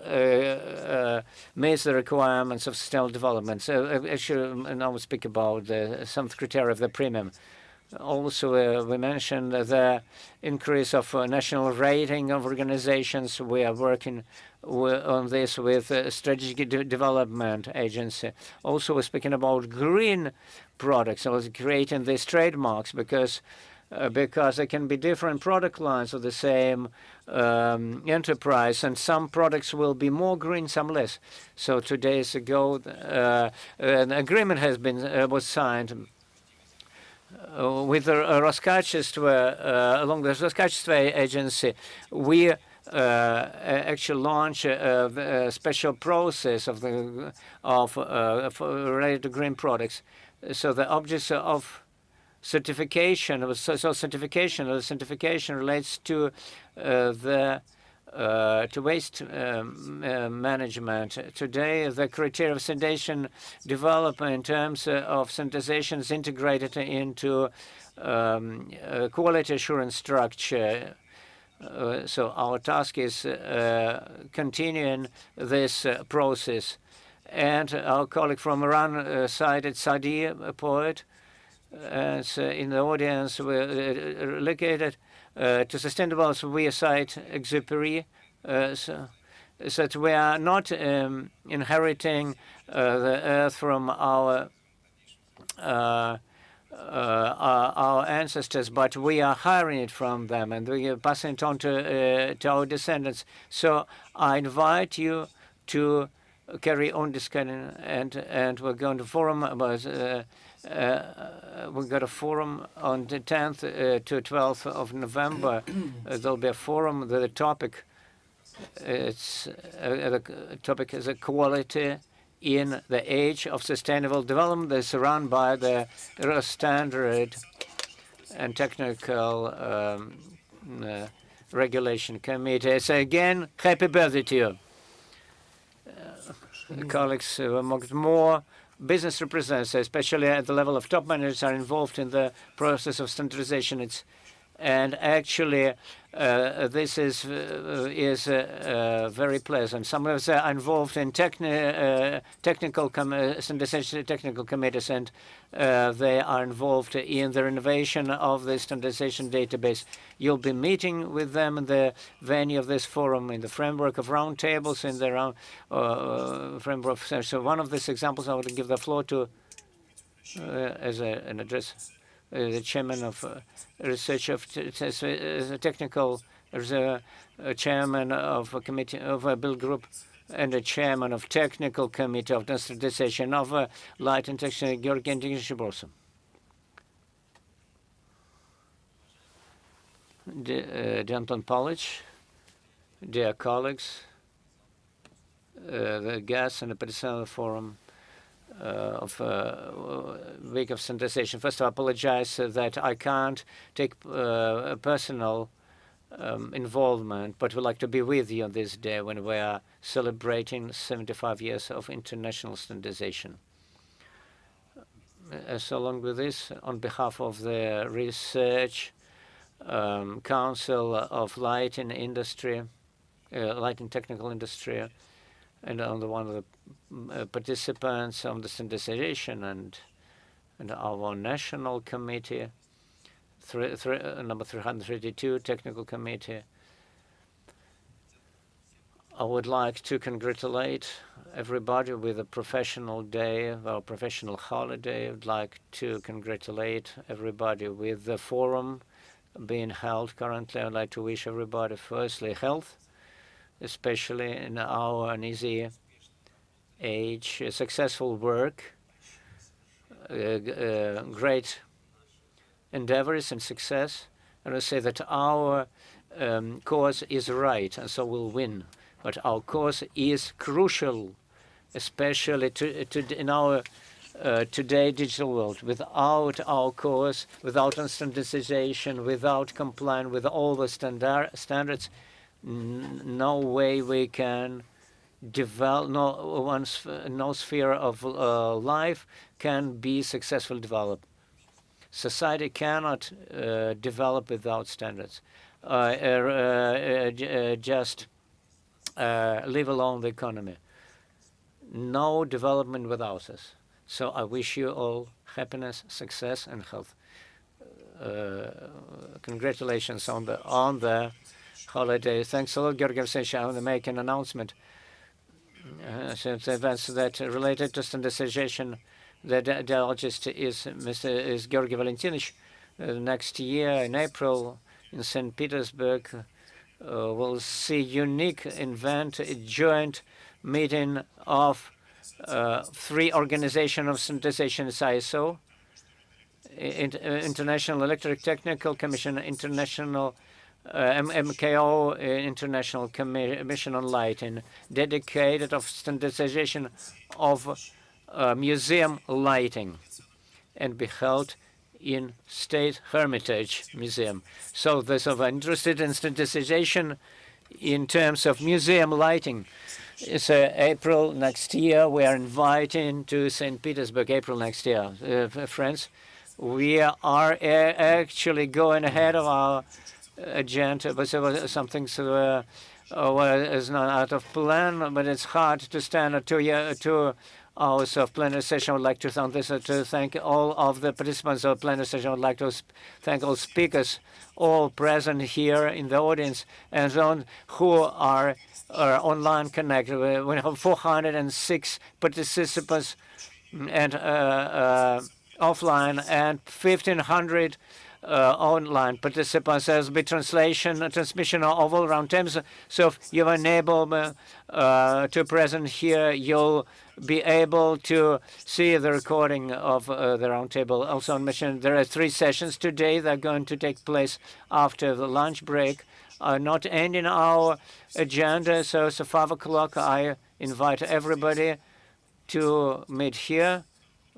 meets the requirements of sustainable development. So actually, now we speak about some criteria of the premium. Also, we mentioned the increase of national rating of organizations. We are working on this with Strategic Development Agency. Also, we're speaking about green products. I was creating these trademarks because there can be different product lines of the same enterprise, and some products will be more green, some less. So 2 days ago, an agreement has been was signed with the Roskачество, along the Roskачество agency. We actually launch a special process related to green products. So the objects of certification, of social certification, or certification relates to waste management. Today, the criteria of sanitation development in terms of sanitization is integrated into quality assurance structure. So our task is continuing this process. And our colleague from Iran cited Sadi, a poet, as in the audience, we're located to sustainable. So we cite Exupéry, so that we are not inheriting the earth from our ancestors, but we are hiring it from them, and we are passing it on to our descendants. So I invite you to carry on discussion, and we're going to forum about. We've got a forum on the 10th to 12th of November. There'll be a forum. The topic is equality in the age of sustainable development. That's run by the Standard and Technical Regulation Committee. So again, happy birthday to you. Colleagues, more business representatives, especially at the level of top managers, are involved in the process of standardization. And actually, this is very pleasant. Some of us are involved in technical standardization technical committees, and they are involved in the renovation of the standardization database. You'll be meeting with them in the venue of this forum in the framework of roundtables, in the framework. So one of these examples, I would give the floor to as an address. The chairman of research of technical, chairman of a committee of a bill group, and a chairman of technical committee of standardization of light and texture, Georgian Dignishibrosa. Gentlemen College, dear colleagues, the guests and the personal forum of week of standardization. First, I apologize that I can't take personal involvement, but we'd like to be with you on this day when we are celebrating 75 years of international standardization. So along with this, on behalf of the Research Council of Light in Industry, lighting technical industry, and on the one of the participants on the standardization and our national committee, number 332 technical committee. I would like to congratulate everybody with a professional day or professional holiday. I would like to congratulate everybody with the forum being held currently. I'd like to wish everybody firstly health, especially in our uneasy age, successful work, great endeavors and success. And I say that our cause is right, and so we'll win. But our cause is crucial, especially in our today digital world. Without our cause, without standardization, without complying with all the standards, no way we can develop, no sphere of life can be successfully developed. Society cannot develop without standards. Just leave alone the economy. No development without us. So I wish you all happiness, success, and health. Congratulations on the holiday. Thanks a lot, Georgi Alexeyevich. I want to make an announcement. Since events that related to standardization, the dialogist is Georgi Valentinovich. Next year in April in St. Petersburg, we'll see unique event, a joint meeting of 3 organizations of standardization: ISO, International Electric Technical Commission, International MKO, International Commission on Lighting, dedicated of standardization of museum lighting, and be held in State Hermitage Museum. So those who are interested in standardization in terms of museum lighting, it's April next year. We are inviting to St. Petersburg, April next year. Friends, we are actually going ahead of our agenda, but something is not out of plan, but it's hard to stand at 2 hours of plenary session. I would like to thank all of the participants of plenary session. I would like to thank all speakers, all present here in the audience, and those who are online connected. We have 406 participants and offline, and 1,500 online participants. There will be transmission of all round tables. So if you're unable to present here, you'll be able to see the recording of the roundtable. Also, I mentioned there are 3 sessions today that are going to take place after the lunch break. Not ending our agenda, so it's 5 o'clock. I invite everybody to meet here.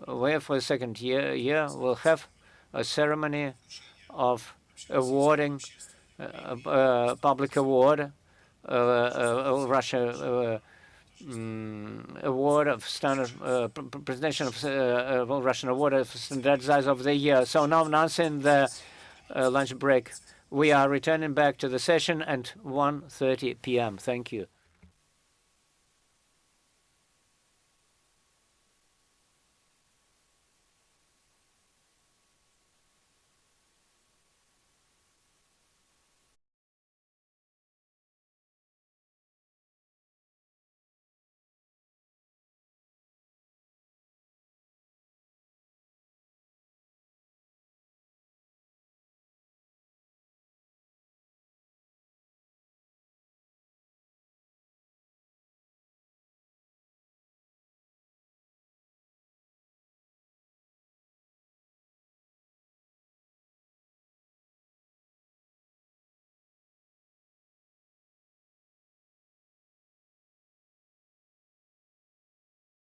Where for the second year we'll have a ceremony of awarding public award, Russia award of standard presentation of Russian award of standardizer of the year. So now announcing the lunch break. We are returning back to the session at 1:30 p.m. Thank you.